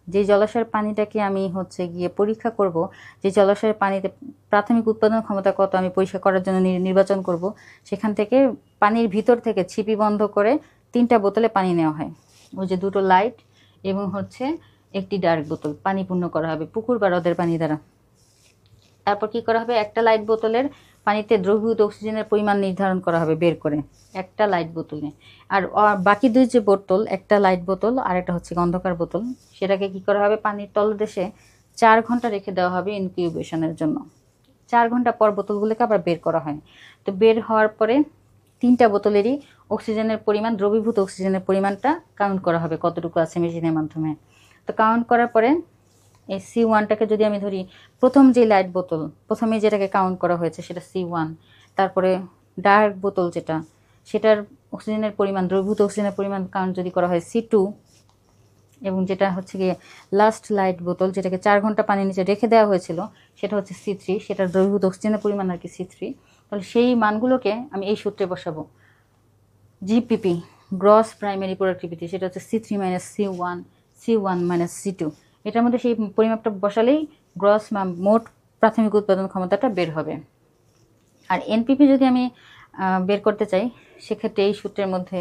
যে জলাশয়ের পানিটাকে আমি হচ্ছে গিয়ে পরীক্ষা করব, যে জলাশয়ের পানিতে প্রাথমিক উৎপাদন ক্ষমতা কত আমি পরীক্ষা করার জন্য নির্বাচন করব, সেখান থেকে পানির ভিতর থেকে ছিপি বন্ধ করে 3টা বোতলে পানি নেওয়া হয়। ওই যে 2টো লাইট এবং হচ্ছে একটি ডার্ক বোতল পানি পূর্ণ করা হবে পুকুর বা হ্রদের পানি দ্বারা। তারপর কি করা হবে, একটা লাইট বোতলের পানিতে দ্রবীভূত অক্সিজেনের পরিমাণ নির্ধারণ করা হবে বের করে একটা লাইট বোতলে। আর বাকি 2 যে বোতল, একটা লাইট বোতল আর একটা হচ্ছে অন্ধকার বোতল, সেটাকে কি করা হবে, পানির তলদেশে 4 ঘন্টা রেখে দেওয়া হবে ইনকিউবেশনের জন্য। 4 ঘন্টা পর বোতলগুলোকে আবার বের করা হয়। তো বের হওয়ার পরে 3টা বোতলেরই অক্সিজেনের পরিমাণ, দ্রবীভূত অক্সিজেনের পরিমাণটা কাউন্ট করা হবে কতটুকু আছে মেশিনের মাধ্যমে। তো কাউন্ট করার পরে এই C1টাকে যদি আমি ধরি, প্রথম যে লাইট বোতল প্রথমে যেটাকে কাউন্ট করা হয়েছে সেটা C1, তারপরে ডার্ক বোতল যেটা, সেটার অক্সিজেনের পরিমাণ, দ্রবীভূত অক্সিজেনের পরিমাণ কাউন্ট যদি করা হয় C2, এবং যেটা হচ্ছে গিয়ে লাস্ট লাইট বোতল যেটাকে 4 ঘন্টা পানির নিচে রেখে দেওয়া হয়েছিল সেটা হচ্ছে C3, সেটার দ্রবীভূত অক্সিজেনের পরিমাণ আর কি C3। তাহলে সেই মানগুলোকে আমি এই সূত্রে বসাবো, জিপিপি গ্রস প্রাইমারি প্রোডাক্টিভিটি, সেটা হচ্ছে C3 minus C1 minus C2। এটার মধ্যে সেই পরিমাপটা বসালেই গ্রস মোট প্রাথমিক উৎপাদন ক্ষমতাটা বের হবে। আর এনপিপি যদি আমি বের করতে চাই, সেক্ষেত্রে এই সূত্রের মধ্যে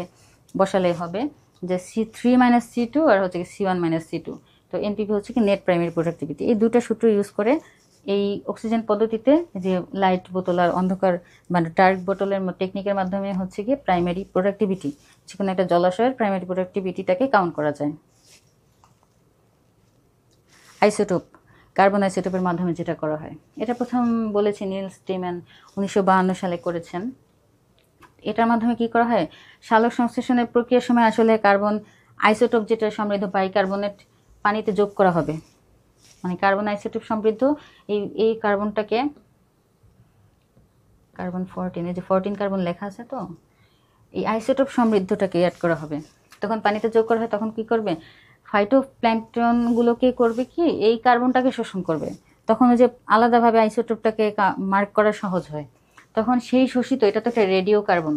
বসালেই হবে যে C3 মাইনাস C2 আর হচ্ছে C1 মাইনাস C2। তো এনপিপি হচ্ছে কি নেট প্রাইমারি প্রোডাক্টিভিটি। এই 2টা সূত্র ইউজ করে এই অক্সিজেন পদ্ধতিতে যে লাইট বোতল আর অন্ধকার মানে ডার্ক বোতলের টেকনিকের মাধ্যমে হচ্ছে গিয়ে প্রাইমারি প্রোডাক্টিভিটি, যেকোনো একটা জলাশয়ের প্রাইমারি প্রোডাক্টিভিটিটাকে কাউন্ট করা যায়। আইসোটোপ, কার্বন আইসোটোপের মাধ্যমে যেটা করা হয়, এটা প্রথম বলেছি নিলস স্টিমেন 1952 সালে করেছেন। এটার মাধ্যমে কি করা হয়, সালোক সংশ্লেষণের প্রক্রিয়ার সময় আসলে কার্বন আইসোটোপ যেটা সমৃদ্ধ বাইকার্বনেট পানিতে যোগ করা হবে, মানে কার্বন আইসোটোপ সমৃদ্ধ এই কার্বনটাকে, কার্বন 14, এই যে 14 কার্বন লেখা আছে, তো এই আইসোটোপ সমৃদ্ধটাকে অ্যাড করা হবে। তখন পানিতে যোগ করা হয়, তখন কি করবে, ফাইটোপ্ল্যাঙ্কটনগুলোকে করবে কি এই কার্বনটাকে শোষণ করবে। তখন ওই যে আলাদাভাবে আইসোটোপটাকে মার্ক করা সহজ হয়। তখন সেই শোষিত, এটা তো একটা রেডিও কার্বন,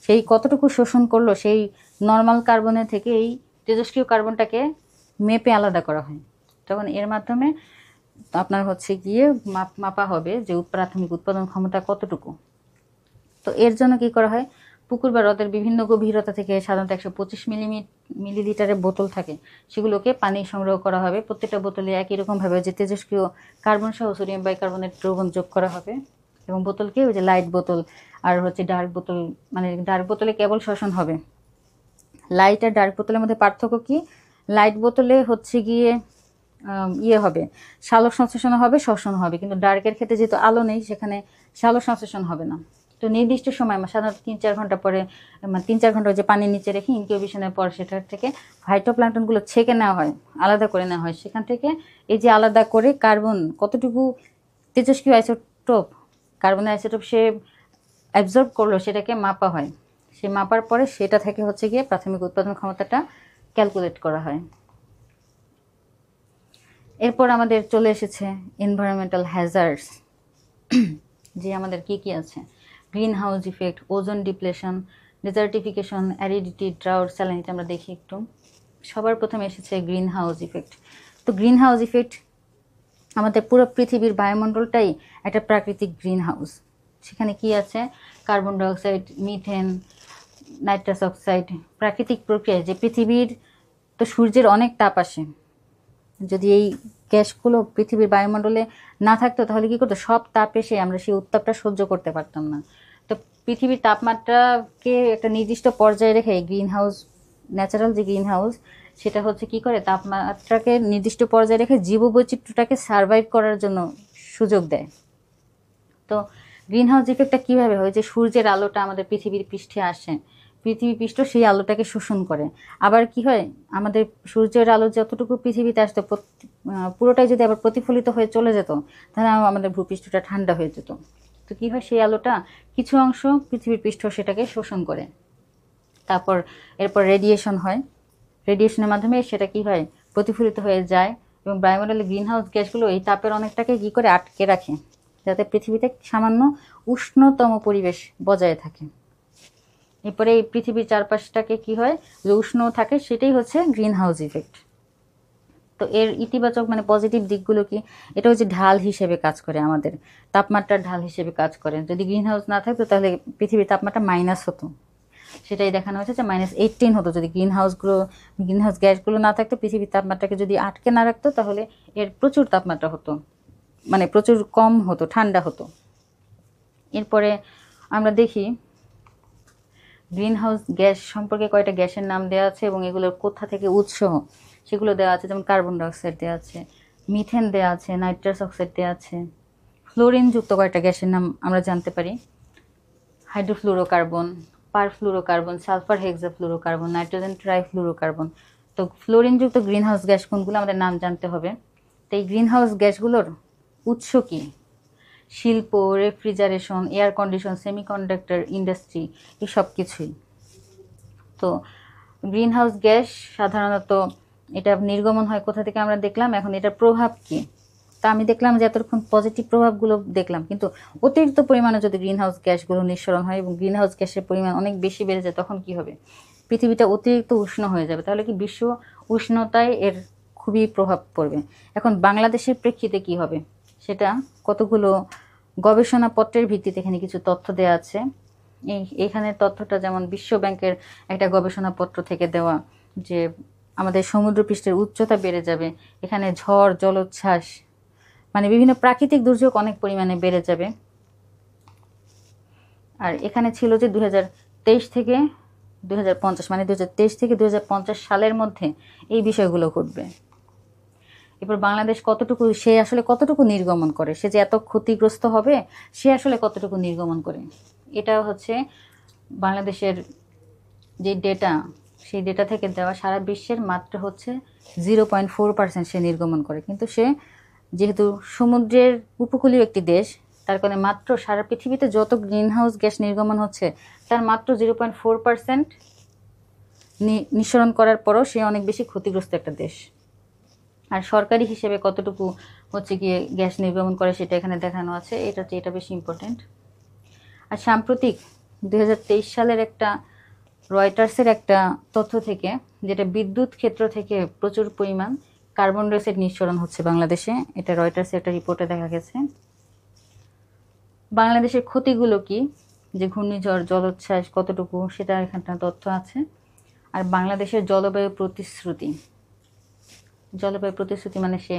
সেই কতটুকু শোষণ করলো সেই নর্মাল কার্বনের থেকে এই তেজস্ক্রিয় কার্বনটাকে মেপে আলাদা করা হয়। তখন এর মাধ্যমে আপনার হচ্ছে গিয়ে মাপা হবে যে প্রাথমিক উৎপাদন ক্ষমতা কতটুকু। তো এর জন্য কি করা হয়, পুকুর বা হ্রদের বিভিন্ন গভীরতা থেকে সাধারণত 125 মিলিলিটারের বোতল থাকে, সেগুলোকে পানি সংগ্রহ করা হবে। প্রত্যেকটা বোতলে একই রকমভাবে যে তেজস্ক্রিয় কার্বন সহ সোডিয়াম বাইকার্বনেট দ্রবণ যোগ করা হবে। এবং বোতলকে ওই যে লাইট বোতল আর হচ্ছে ডার্ক বোতল, মানে ডার্ক বোতলে কেবল শ্বসন হবে। লাইট আর ডার্ক বোতলের মধ্যে পার্থক্য কি? লাইট বোতলে হচ্ছে গিয়ে ইয়ে হবে, সালোক সংশ্লেষণ হবে, শ্বসন হবে, কিন্তু ডার্কের ক্ষেত্রে যেহেতু আলো নেই সেখানে সালোক সংশ্লেষণ হবে না। তো নির্দিষ্ট সময় সাধারণত 3-4 ঘন্টা পরে, 3-4 ঘন্টা যে পানির নিচে রেখে ইনকিউবেশনের পর সেটার থেকে ফাইটোপ্ল্যাঙ্কটনগুলো ছেঁকে নেওয়া হয়, আলাদা করে নেওয়া হয়। সেখান থেকে এই যে আলাদা করে কার্বন কতটুকু তেজস্ক্রিয় আইসোটোপ, কার্বনের আইসোটোপ সে অ্যাবজর্ব করলো সেটাকে মাপা হয়। সে মাপার পরে সেটা থেকে হচ্ছে গিয়ে প্রাথমিক উৎপাদন ক্ষমতাটা ক্যালকুলেট করা হয়। এরপর আমাদের চলে এসেছে এনভায়রনমেন্টাল হ্যাজার্ডস, যে আমাদের কি কি আছে? Greenhouse effect, ozone depletion, desertification, aridity, drought, salinity. আমরা দেখি একটু। সবার প্রথমে এসেছে গ্রিন হাউস ইফেক্ট। তো গ্রিন হাউস ইফেক্ট, আমাদের পুরো পৃথিবীর বায়ুমণ্ডলটাই একটা প্রাকৃতিক গ্রিন হাউস। সেখানে কি আছে? Carbon dioxide, methane, nitrous oxide, প্রাকৃতিক প্রক্রিয়ায় যে পৃথিবীর, তো সূর্যের অনেক তাপ আসে। যদি এই গ্যাসগুলো পৃথিবীর বায়ুমণ্ডলে না থাকতো তাহলে কি করতো? সব তাপ এসে আমরা সেই উত্তাপটা সহ্য করতে পারতাম না। তো পৃথিবীর তাপমাত্রাকে একটা নির্দিষ্ট পর্যায়ে রেখে গ্রিন হাউস, ন্যাচারাল যে গ্রিন হাউস, সেটা হচ্ছে কি করে? তাপমাত্রাকে নির্দিষ্ট পর্যায়ে রেখে জীববৈচিত্র্যটাকে সার্ভাইভ করার জন্য সুযোগ দেয়। তো গ্রিন হাউস ইফেক্টটা কীভাবে হয়? যে সূর্যের আলোটা আমাদের পৃথিবীর পৃষ্ঠে আসে, পৃথিবী পৃষ্ঠ সেই আলোটাকে শোষণ করে। আবার কি হয়? আমাদের সূর্যের আলো যতটুকু পৃথিবীতে আসতো পুরোটাই যদি আবার প্রতিফলিত হয়ে চলে যেত তাহলে আমাদের ভূপৃষ্ঠটা ঠান্ডা হয়ে যেত। তো কী হয়? সেই আলোটা কিছু অংশ পৃথিবীর পৃষ্ঠ সেটাকে শোষণ করে। তারপর এরপর রেডিয়েশন হয়, রেডিয়েশনের মাধ্যমে সেটা কি হয়? প্রতিফলিত হয়ে যায় এবং বায়ুমণ্ডলে গ্রিন হাউস গ্যাসগুলো এই তাপের অনেকটাকে কী করে? আটকে রাখে, যাতে পৃথিবীতে সামান্য উষ্ণতম পরিবেশ বজায় থাকে। এরপরে এই পৃথিবীর চারপাশটাকে কি হয়? যে উষ্ণ থাকে, সেটাই হচ্ছে গ্রিন হাউস ইফেক্ট। তো এর ইতিবাচক মানে পজিটিভ দিকগুলো কি? এটা হচ্ছে ঢাল হিসেবে কাজ করে, আমাদের তাপমাত্রার ঢাল হিসেবে কাজ করে। যদি গ্রিন হাউস না থাকতো তাহলে পৃথিবীর তাপমাত্রা মাইনাস হতো। সেটাই দেখানো হয়েছে যে -18 হতো যদি গ্রিন হাউস গ্যাসগুলো না থাকতো। পৃথিবীর তাপমাত্রাকে যদি আটকে না রাখতো তাহলে এর প্রচুর তাপমাত্রা হতো, মানে প্রচুর কম হতো, ঠান্ডা হতো। এরপরে আমরা দেখি গ্রিন হাউস গ্যাস সম্পর্কে কয়টা গ্যাসের নাম দেওয়া আছে এবং এগুলোর কোথা থেকে উৎস সেগুলো দেওয়া আছে। যেমন কার্বন ডাইঅক্সাইড দেওয়া আছে, মিথেন দেওয়া আছে, নাইট্রাস অক্সাইড দেওয়া আছে। ফ্লোরিনযুক্ত কয়টা গ্যাসের নাম আমরা জানতে পারি: হাইড্রোফ্লুরোকার্বন, পারফ্লুরোকার্বন, সালফার হেক্সাফ্লুরোকার্বন, নাইট্রোজেন ট্রাইফ্লুরোকার্বন। তো ফ্লোরিনযুক্ত গ্রিন হাউস গ্যাস কোনগুলো আমাদের নাম জানতে হবে। তো এই গ্রিন হাউস গ্যাসগুলোর উৎস কি? শিল্প, refrigeration, air condition, semiconductor industry, এসব কিছুই। তো গ্রিন হাউস গ্যাস সাধারণত এটা নির্গমন হয় কোথা থেকে আমরা দেখলাম। এখন এটার প্রভাব কি? তা আমি দেখলাম যে এতক্ষণ পজিটিভ প্রভাবগুলো দেখলাম, কিন্তু অতিরিক্ত পরিমাণে যদি গ্রিন হাউস গ্যাসগুলো নিঃসরণ হয় এবং গ্রিন হাউস গ্যাসের পরিমাণ অনেক বেশি বেড়ে যায় তখন কি হবে? পৃথিবীটা অতিরিক্ত উষ্ণ হয়ে যাবে। তাহলে কি বিশ্ব উষ্ণতায় এর খুবই প্রভাব পড়বে। এখন বাংলাদেশের প্রেক্ষিতে কি হবে সেটা কতগুলো গবেষণাপত্রের ভিত্তিতে এখানে কিছু তথ্য দেওয়া আছে। এখানে তথ্যটা যেমন বিশ্ব ব্যাংকের একটা গবেষণাপত্র থেকে দেওয়া, যে আমাদের সমুদ্রপৃষ্ঠের উচ্চতা বেড়ে যাবে, এখানে ঝড়, জলোচ্ছ্বাস, মানে বিভিন্ন প্রাকৃতিক দুর্যোগ অনেক পরিমাণে বেড়ে যাবে। আর এখানে ছিল যে 2023 থেকে 2050, মানে 2023 থেকে 2050 সালের মধ্যে এই বিষয়গুলো ঘটবে। এরপর বাংলাদেশ কতটুকু, সে আসলে কতটুকু নির্গমন করে, সে যে এত ক্ষতিগ্রস্ত হবে সে আসলে কতটুকু নির্গমন করে, এটা হচ্ছে বাংলাদেশের যে ডেটা, সেই ডেটা থেকে দেওয়া। সারা বিশ্বের মাত্র হচ্ছে 0.4% সে নির্গমন করে, কিন্তু সে যেহেতু সমুদ্রের উপকূলীয় একটি দেশ, তার কারণে মাত্র সারা পৃথিবীতে যত গ্রিন হাউস গ্যাস নির্গমন হচ্ছে তার মাত্র 0.4% নিঃসরণ করার পরও সে অনেক বেশি ক্ষতিগ্রস্ত একটা দেশ। আর সরকারি হিসেবে কতটুকু হচ্ছে গিয়ে গ্যাস নির্গমন করে সেটা এখানে দেখানো আছে। এটা বেশি ইম্পর্টেন্ট। আর সাম্প্রতিক 2023 সালের একটা রয়টার্সের একটা তথ্য থেকে, যেটা বিদ্যুৎ ক্ষেত্র থেকে প্রচুর পরিমাণ কার্বন ডাইঅক্সাইড নিঃসরণ হচ্ছে বাংলাদেশে, এটা রয়টার্সের একটা রিপোর্টে দেখা গেছে। বাংলাদেশের ক্ষতিগুলো কি, যে ঘূর্ণিঝড়, জলোচ্ছ্বাস কতটুকু, সেটা এখানটা তথ্য আছে। আর বাংলাদেশের জলবায়ু প্রতিশ্রুতি মানে সে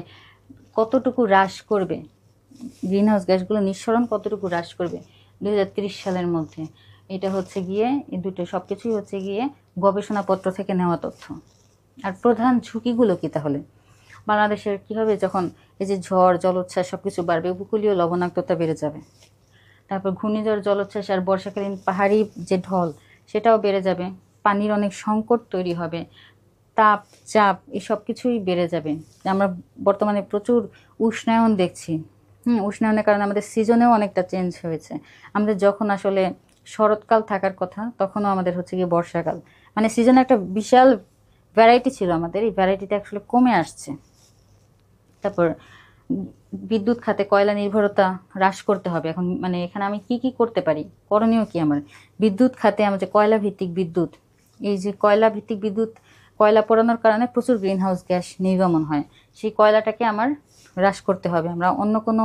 কতটুকু হ্রাস করবে গ্রিনহাউস গ্যাসগুলো নিঃসরণ কতটুকু হ্রাস করবে 2030 সালের মধ্যে। এটা হচ্ছে গিয়ে এই দুটো সব কিছুই হচ্ছে গিয়ে গবেষণাপত্র থেকে নেওয়া তথ্য। আর প্রধান ঝুঁকিগুলো কি তাহলে? বাংলাদেশের কী হবে যখন এই যে ঝড় জলোচ্ছ্বাস সব কিছু বাড়বে, উপকূলীয় লবণাক্ততা বেড়ে যাবে, তারপর ঘূর্ণিঝড় জলোচ্ছ্বাস আর বর্ষাকালীন পাহাড়ি যে ঢল সেটাও বেড়ে যাবে, পানির অনেক সংকট তৈরি হবে, তাপ চাপ এসব কিছুই বেড়ে যাবে। আমরা বর্তমানে প্রচুর উষ্ণায়ন দেখছি। উষ্ণায়নের কারণে আমাদের সিজনেও অনেকটা চেঞ্জ হয়েছে। আমাদের যখন আসলে শরৎকাল থাকার কথা তখনও আমাদের হচ্ছে গিয়ে বর্ষাকাল, মানে সিজনে একটা বিশাল ভ্যারাইটি ছিল আমাদের, এই ভ্যারাইটিটা আসলে কমে আসছে। তারপর বিদ্যুৎ খাতে কয়লা নির্ভরতা হ্রাস করতে হবে। এখন মানে এখানে আমি কি করতে পারি, করণীয় কি আমার? বিদ্যুৎ খাতে আমাদের কয়লা ভিত্তিক বিদ্যুৎ, এই যে কয়লা ভিত্তিক বিদ্যুৎ, কয়লা পোড়ানোর কারণে প্রচুর গ্রিনহাউস গ্যাস নির্গমন হয়, সেই কয়লাটাকে আমার হ্রাস করতে হবে। আমরা অন্য কোনো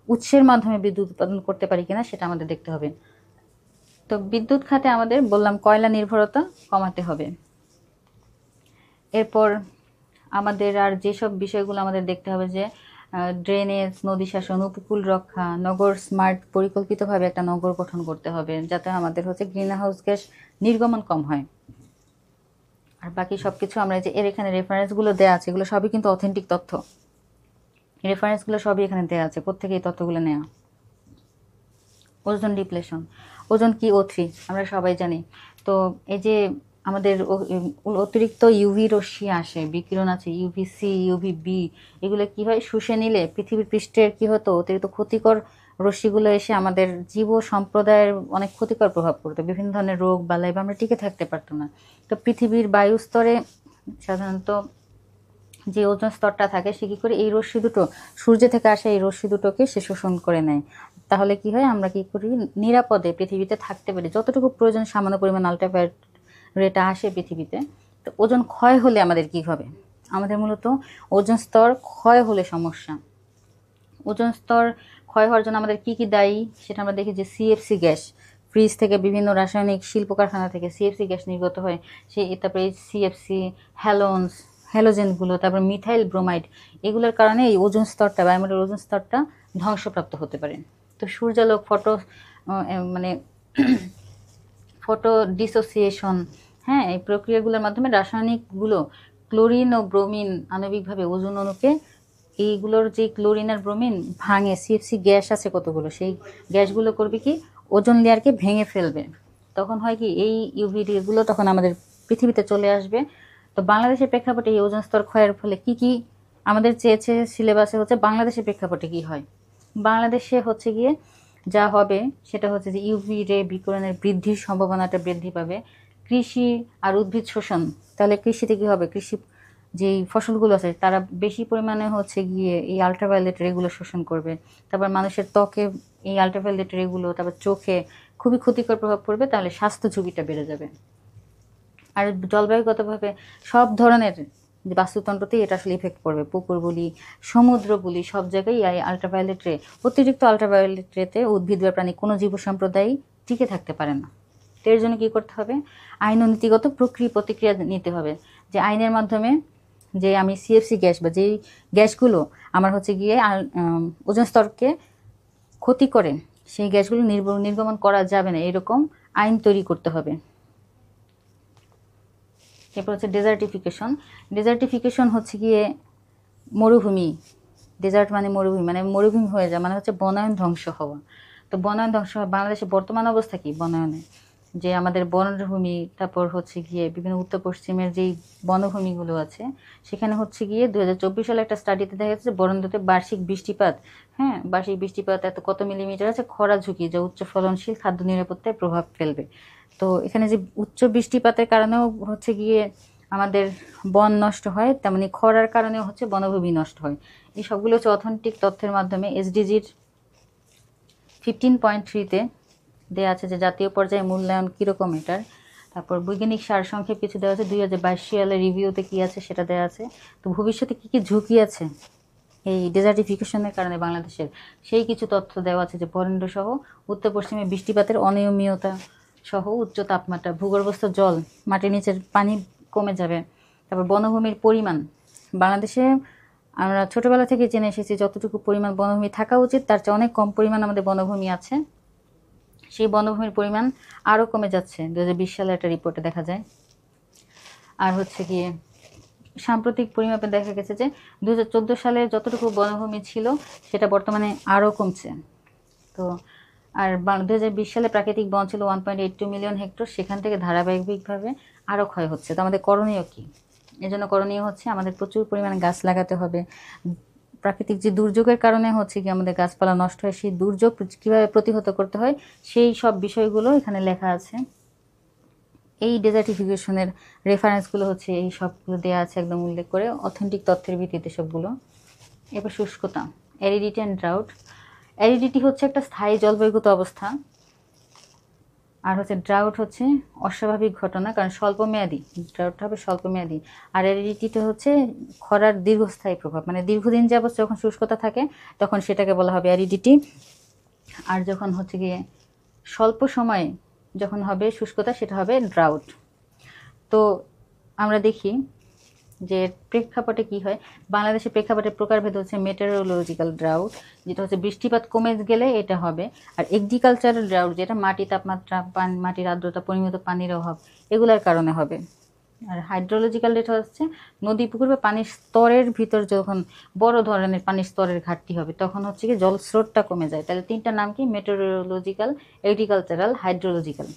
উৎসের মাধ্যমে বিদ্যুৎ উৎপাদন করতে পারি কিনা সেটা আমাদের দেখতে হবে। তো বিদ্যুৎ খাতে আমাদের বললাম কয়লা নির্ভরতা কমাতে হবে। এরপর আমাদের আর যেসব বিষয়গুলো আমাদের দেখতে হবে যে ড্রেনেজ, নদী শাসন, উপকূল রক্ষা, নগর স্মার্ট, পরিকল্পিতভাবে একটা নগর গঠন করতে হবে যাতে আমাদের হচ্ছে গ্রিনহাউস গ্যাস নির্গমন কম হয়। আর বাকি সব কিছু আমরা যে এর এখানে রেফারেন্সগুলো দেওয়া আছে এগুলো সবই কিন্তু অথেন্টিক তথ্য, রেফারেন্সগুলো সবই এখানে দেওয়া আছে, কোত্থেকে এই তথ্যগুলো নেওয়া। ওজোন ডিপ্লেশন, ওজোন কি O3 আমরা সবাই জানি। তো এই যে আমাদের অতিরিক্ত ইউভি রশ্মি আসে, বিকিরণ আছে, UVC UVB, এগুলো কি হয় শুষে নিলে পৃথিবীর পৃষ্ঠের কি হতো, অতিরিক্ত ক্ষতিকর রশ্মিগুলো এসে আমাদের জীব সম্প্রদায়ের অনেক ক্ষতিকর প্রভাব পড়তো, বিভিন্ন ধরনের রোগ বালাই বা আমরা টিকে থাকতে পারতাম না। তো পৃথিবীর বায়ু স্তরে সাধারণত যে ওজোন স্তরটা থাকে সে কী করে এই রশ্মি দুটো, সূর্য থেকে আসা এই রশ্মি দুটোকে সে শোষণ করে নেয়। তাহলে কি হয়, আমরা কি করি নিরাপদে পৃথিবীতে থাকতে পারি, যতটুকু প্রয়োজন সামান্য পরিমাণ আলট্রাভায়োলেট রেটা আসে পৃথিবীতে। তো ওজোন ক্ষয় হলে আমাদের কি হবে, আমাদের মূলত ওজোন স্তর ক্ষয় হলে সমস্যা। ওজোন স্তর ক্ষয় হওয়ার জন্য আমাদের কি দায়ী সেটা আমরা দেখি যে CFC গ্যাস, ফ্রিজ থেকে বিভিন্ন রাসায়নিক শিল্প কারখানা থেকে CFC গ্যাস নির্গত হয়, তারপরে এই CFC, হ্যালোজেনগুলো, তারপর মিথাইল ব্রোমাইড, এগুলোর কারণে এই ওজোন স্তরটা, বায়ুমণ্ডলের ওজোন স্তরটা ধ্বংসপ্রাপ্ত হতে পারে। তো সূর্যালোক মানে ফটো ডিসোসিয়েশন, হ্যাঁ, এই প্রক্রিয়াগুলোর মাধ্যমে রাসায়নিকগুলো ক্লোরিন ও ব্রোমিন আণবিকভাবে ওজোন অণুকে, এইগুলোর যে ক্লোরিন আর ব্রোমিন ভাঙে, CFC গ্যাস আছে কতগুলো, সেই গ্যাসগুলো করবে কি ওজোন লেয়ারকে ভেঙে ফেলবে। তখন হয় কি এই ইউভি রেগুলো তখন আমাদের পৃথিবীতে চলে আসবে। তো বাংলাদেশের প্রেক্ষাপটে এই ওজোন স্তর ক্ষয়ের ফলে কি আমাদের চেয়েছে সিলেবাসে হচ্ছে বাংলাদেশের প্রেক্ষাপটে কি হয়। বাংলাদেশে হচ্ছে গিয়ে যা হবে সেটা হচ্ছে যে ইউভি রে বিকিরণের বৃদ্ধির সম্ভাবনাটা বৃদ্ধি পাবে। কৃষি আর উদ্ভিদ শোষণ, তাহলে কৃষিতে কী হবে, কৃষি যেই ফসলগুলো আছে তারা বেশি পরিমাণে হচ্ছে গিয়ে এই আলট্রাভায়োলেট রেগুলো শোষণ করবে। তারপর মানুষের ত্বকে এই আলট্রাভায়োলেট রেগুলো, তারপর চোখে খুবই ক্ষতিকর প্রভাব পড়বে, তাহলে স্বাস্থ্য ঝুঁকিটা বেড়ে যাবে। আর জলবায়ুগতভাবে সব ধরনের যে বাস্তুতন্ত্রতেই এটা আসলে ইফেক্ট পড়বে, পুকুর বলি, সমুদ্র বলি, সব জায়গায় এই আলট্রাভায়োলেট রে, অতিরিক্ত আলট্রাভায়োলেট রেতে উদ্ভিদ বা প্রাণী কোনো জীব সম্প্রদায় টিকে থাকতে পারে না। তো এর জন্য কী করতে হবে, আইন ও নীতিগত প্রতিক্রিয়া নিতে হবে, যে আইনের মাধ্যমে যে আমি CFC গ্যাস বা যেই গ্যাসগুলো আমার হচ্ছে গিয়ে ওজোন স্তরকে ক্ষতি করে সেই গ্যাসগুলো নির্গমন করা যাবে না, এরকম আইন তৈরি করতে হবে। এরপর হচ্ছে ডেজার্টিফিকেশন হচ্ছে গিয়ে মরুভূমি, ডেজার্ট মানে মরুভূমি, মানে মরুভূমি হয়ে যায়, মানে হচ্ছে বনায়ন ধ্বংস হওয়া। তো বনায়ন ধ্বংস হওয়া, বাংলাদেশের বর্তমান অবস্থা কি বনায়নে, যে আমাদের বনভূমি, তারপর হচ্ছে গিয়ে বিভিন্ন উত্তর পশ্চিমের যেই বনভূমিগুলো আছে সেখানে হচ্ছে গিয়ে 2024 সালে একটা স্টাডিতে দেখা যাচ্ছে বরেন্দ্রতে বার্ষিক বৃষ্টিপাত, বার্ষিক বৃষ্টিপাত এত কত মিলিমিটার আছে, খরা ঝুঁকি যা উচ্চ ফলনশীল খাদ্য নিরাপত্তায় প্রভাব ফেলবে। তো এখানে যে উচ্চ বৃষ্টিপাতের কারণেও হচ্ছে গিয়ে আমাদের বন নষ্ট হয়, তেমনি খরার কারণেও হচ্ছে বনভূমি নষ্ট হয়। এই সবগুলো হচ্ছে অথেন্টিক তথ্যের মাধ্যমে SDGর 15.3-তে দেওয়া আছে যে জাতীয় পর্যায়ে মূল্যায়ন কীরকম এটার। তারপর বৈজ্ঞানিক সারসংক্ষেপ কিছু দেওয়া আছে, 2022 সালের রিভিউতে কী আছে সেটা দেওয়া আছে। তো ভবিষ্যতে কী ঝুঁকি আছে এই ডেজার্টিফিকেশনের কারণে বাংলাদেশের, সেই কিছু তথ্য দেওয়া আছে, যে বরেন্দ্র সহ উত্তর পশ্চিমে বৃষ্টিপাতের অনিয়মিততা সহ উচ্চ তাপমাত্রা, ভূগর্ভস্থ জল, মাটির নিচের পানি কমে যাবে। তারপর বনভূমির পরিমাণ, বাংলাদেশে আমরা ছোটবেলা থেকে জেনে এসেছি যতটুকু পরিমাণ বনভূমি থাকা উচিত তার চেয়ে অনেক কম পরিমাণ আমাদের বনভূমি আছে। সেই বনভূমির পরিমাণ আরও কমে যাচ্ছে 2020 সালে একটা রিপোর্টে দেখা যায়। আর হচ্ছে গিয়ে সাম্প্রতিক পরিমাপে দেখা গেছে যে 2014 সালে যতটুকু বনভূমি ছিল সেটা বর্তমানে আরও কমছে। তো আর 2020 সালে প্রাকৃতিক বন ছিল 1.82 মিলিয়ন হেক্টর, সেখান থেকে ধারাবাহিকভাবে আরও ক্ষয় হচ্ছে। তো আমাদের করণীয় কী? এজন্য করণীয় হচ্ছে আমাদের প্রচুর পরিমাণে গাছ লাগাতে হবে। প্রাকৃতিক যে দুর্যোগের কারণে হচ্ছে কি আমাদের গাছপালা নষ্ট হয়, সেই দুর্যোগ কীভাবে প্রতিহত করতে হয় সেই সব বিষয়গুলো এখানে লেখা আছে। এই ডেজার্টিফিকেশনের রেফারেন্সগুলো হচ্ছে এই সবগুলো দেওয়া আছে একদম উল্লেখ করে, অথেন্টিক তথ্যের ভিত্তিতে সবগুলো। এবার শুষ্কতা, অ্যারিডিটি অ্যান্ড ড্রাউট। অ্যারিডিটি হচ্ছে একটা স্থায়ী জলবায়ুগত অবস্থা, আর হচ্ছে ড্রাউট হচ্ছে অস্বাভাবিক ঘটনা, কারণ স্বল্পমেয়াদী, ড্রাউটটা হবে স্বল্পমেয়াদী। আর অ্যারিডিটিটা হচ্ছে খরার দীর্ঘস্থায়ী প্রভাব, মানে দীর্ঘদিন যাবত যখন শুষ্কতা থাকে তখন সেটাকে বলা হবে অ্যারিডিটি। আর যখন হচ্ছে গিয়ে স্বল্প সময়ে যখন হবে শুষ্কতা সেটা হবে ড্রাউট। তো আমরা দেখি যে প্রেক্ষাপটে কি হয়। বাংলাদেশের প্রেক্ষাপটের প্রকারভেদ হচ্ছে মেটেরোলজিক্যাল ড্রাউট, যেটা হচ্ছে বৃষ্টিপাত কমে গেলে এটা হবে। আর এগ্রিকালচারাল ড্রাউট, যেটা মাটি তাপমাত্রা, মাটির আর্দ্রতা, পরিমিত পানির অভাব, এগুলোর কারণে হবে। আর হাইড্রোলজিক্যাল ডেটা হচ্ছে নদী, পুকুর বা পানির স্তরের ভিতর যখন বড় ধরনের পানির স্তরের ঘাটতি হবে তখন হচ্ছে কি জলস্রোতটা কমে যায়। তাহলে তিনটা নাম কি? Meteorological, agricultural, hydrological.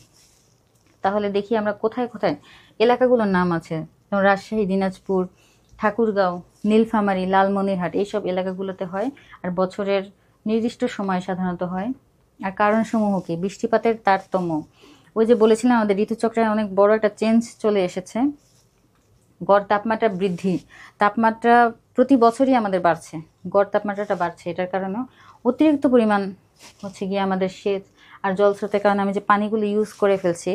তাহলে দেখি আমরা কোথায় কোথায় এলাকাগুলোর নাম আছে, যেমন রাজশাহী, দিনাজপুর, ঠাকুরগাঁও, নীলফামারী, লালমনিরহাট, এইসব এলাকাগুলোতে হয়। আর বছরের নির্দিষ্ট সময় সাধারণত হয়। আর কারণসমূহ কি? বৃষ্টিপাতের তারতম্য। ওই যে বলেছিলাম আমাদের ঋতুচক্রে অনেক বড় একটা চেঞ্জ চলে এসেছে। গড় তাপমাত্রা বৃদ্ধি, তাপমাত্রা প্রতি বছরই আমাদের বাড়ছে, গড় তাপমাত্রাটা বাড়ছে। এটার কারণে অতিরিক্ত পরিমাণ হচ্ছে গিয়ে আমাদের সেচ আর জলস্রোতের কারণে আমি যে পানিগুলো ইউজ করে ফেলছি,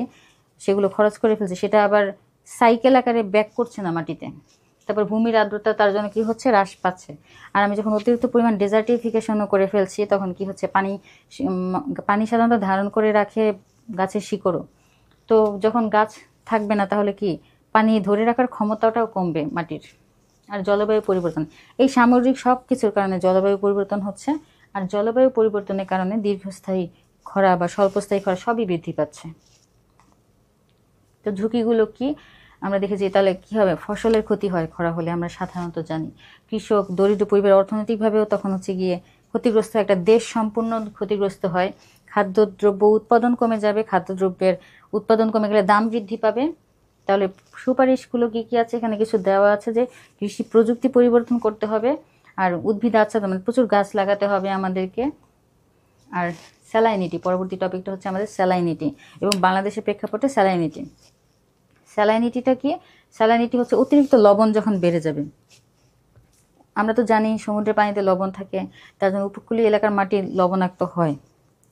সেগুলো খরচ করে ফেলছি, সেটা আবার সাইকেল আকারে ব্যাক করছে না মাটিতে। তারপর ভূমির আর্দ্রতা তার জন্য কি হচ্ছে? হ্রাস পাচ্ছে। আর আমি যখন অতিরিক্ত পরিমাণ ডেজার্টিফিকেশনও করে ফেলছি তখন কি হচ্ছে? পানি সাধারণত ধারণ করে রাখে গাছের শিকড়ও। তো যখন গাছ থাকবে না তাহলে কি পানি ধরে রাখার ক্ষমতাটাও কমবে মাটির। আর জলবায়ু পরিবর্তন, এই সামগ্রিক সব কিছুর কারণে জলবায়ু পরিবর্তন হচ্ছে। আর জলবায়ু পরিবর্তনের কারণে দীর্ঘস্থায়ী খরা বা স্বল্পস্থায়ী খরা সবই বৃদ্ধি পাচ্ছে। তো ঝুঁকিগুলো কি আমরা দেখেছি। তাহলে কী হবে? ফসলের ক্ষতি হয় খরা হলে, আমরা সাধারণত জানি। কৃষক, দরিদ্র পরিবার অর্থনৈতিকভাবেও তখন হচ্ছে গিয়ে ক্ষতিগ্রস্ত, একটা দেশ সম্পূর্ণ ক্ষতিগ্রস্ত হয়। খাদ্যদ্রব্য উৎপাদন কমে যাবে, খাদ্যদ্রব্যের উৎপাদন কমে গেলে দাম বৃদ্ধি পাবে। তাহলে সুপারিশগুলো কী কী আছে এখানে কিছু দেওয়া আছে, যে কৃষি প্রযুক্তি পরিবর্তন করতে হবে, আর উদ্ভিদ আচ্ছাদন, মানে প্রচুর গাছ লাগাতে হবে আমাদেরকে। আর স্যালাইনিটি, পরবর্তী টপিকটা হচ্ছে আমাদের স্যালাইনিটি এবং বাংলাদেশের প্রেক্ষাপটে স্যালাইনিটি। স্যালাইনিটিটা কি? স্যালাইনিটি হচ্ছে অতিরিক্ত লবণ যখন বেড়ে যাবে। আমরা তো জানি সমুদ্রের পানিতে লবণ থাকে, তার জন্য উপকূলীয় এলাকার মাটি লবণাক্ত হয়।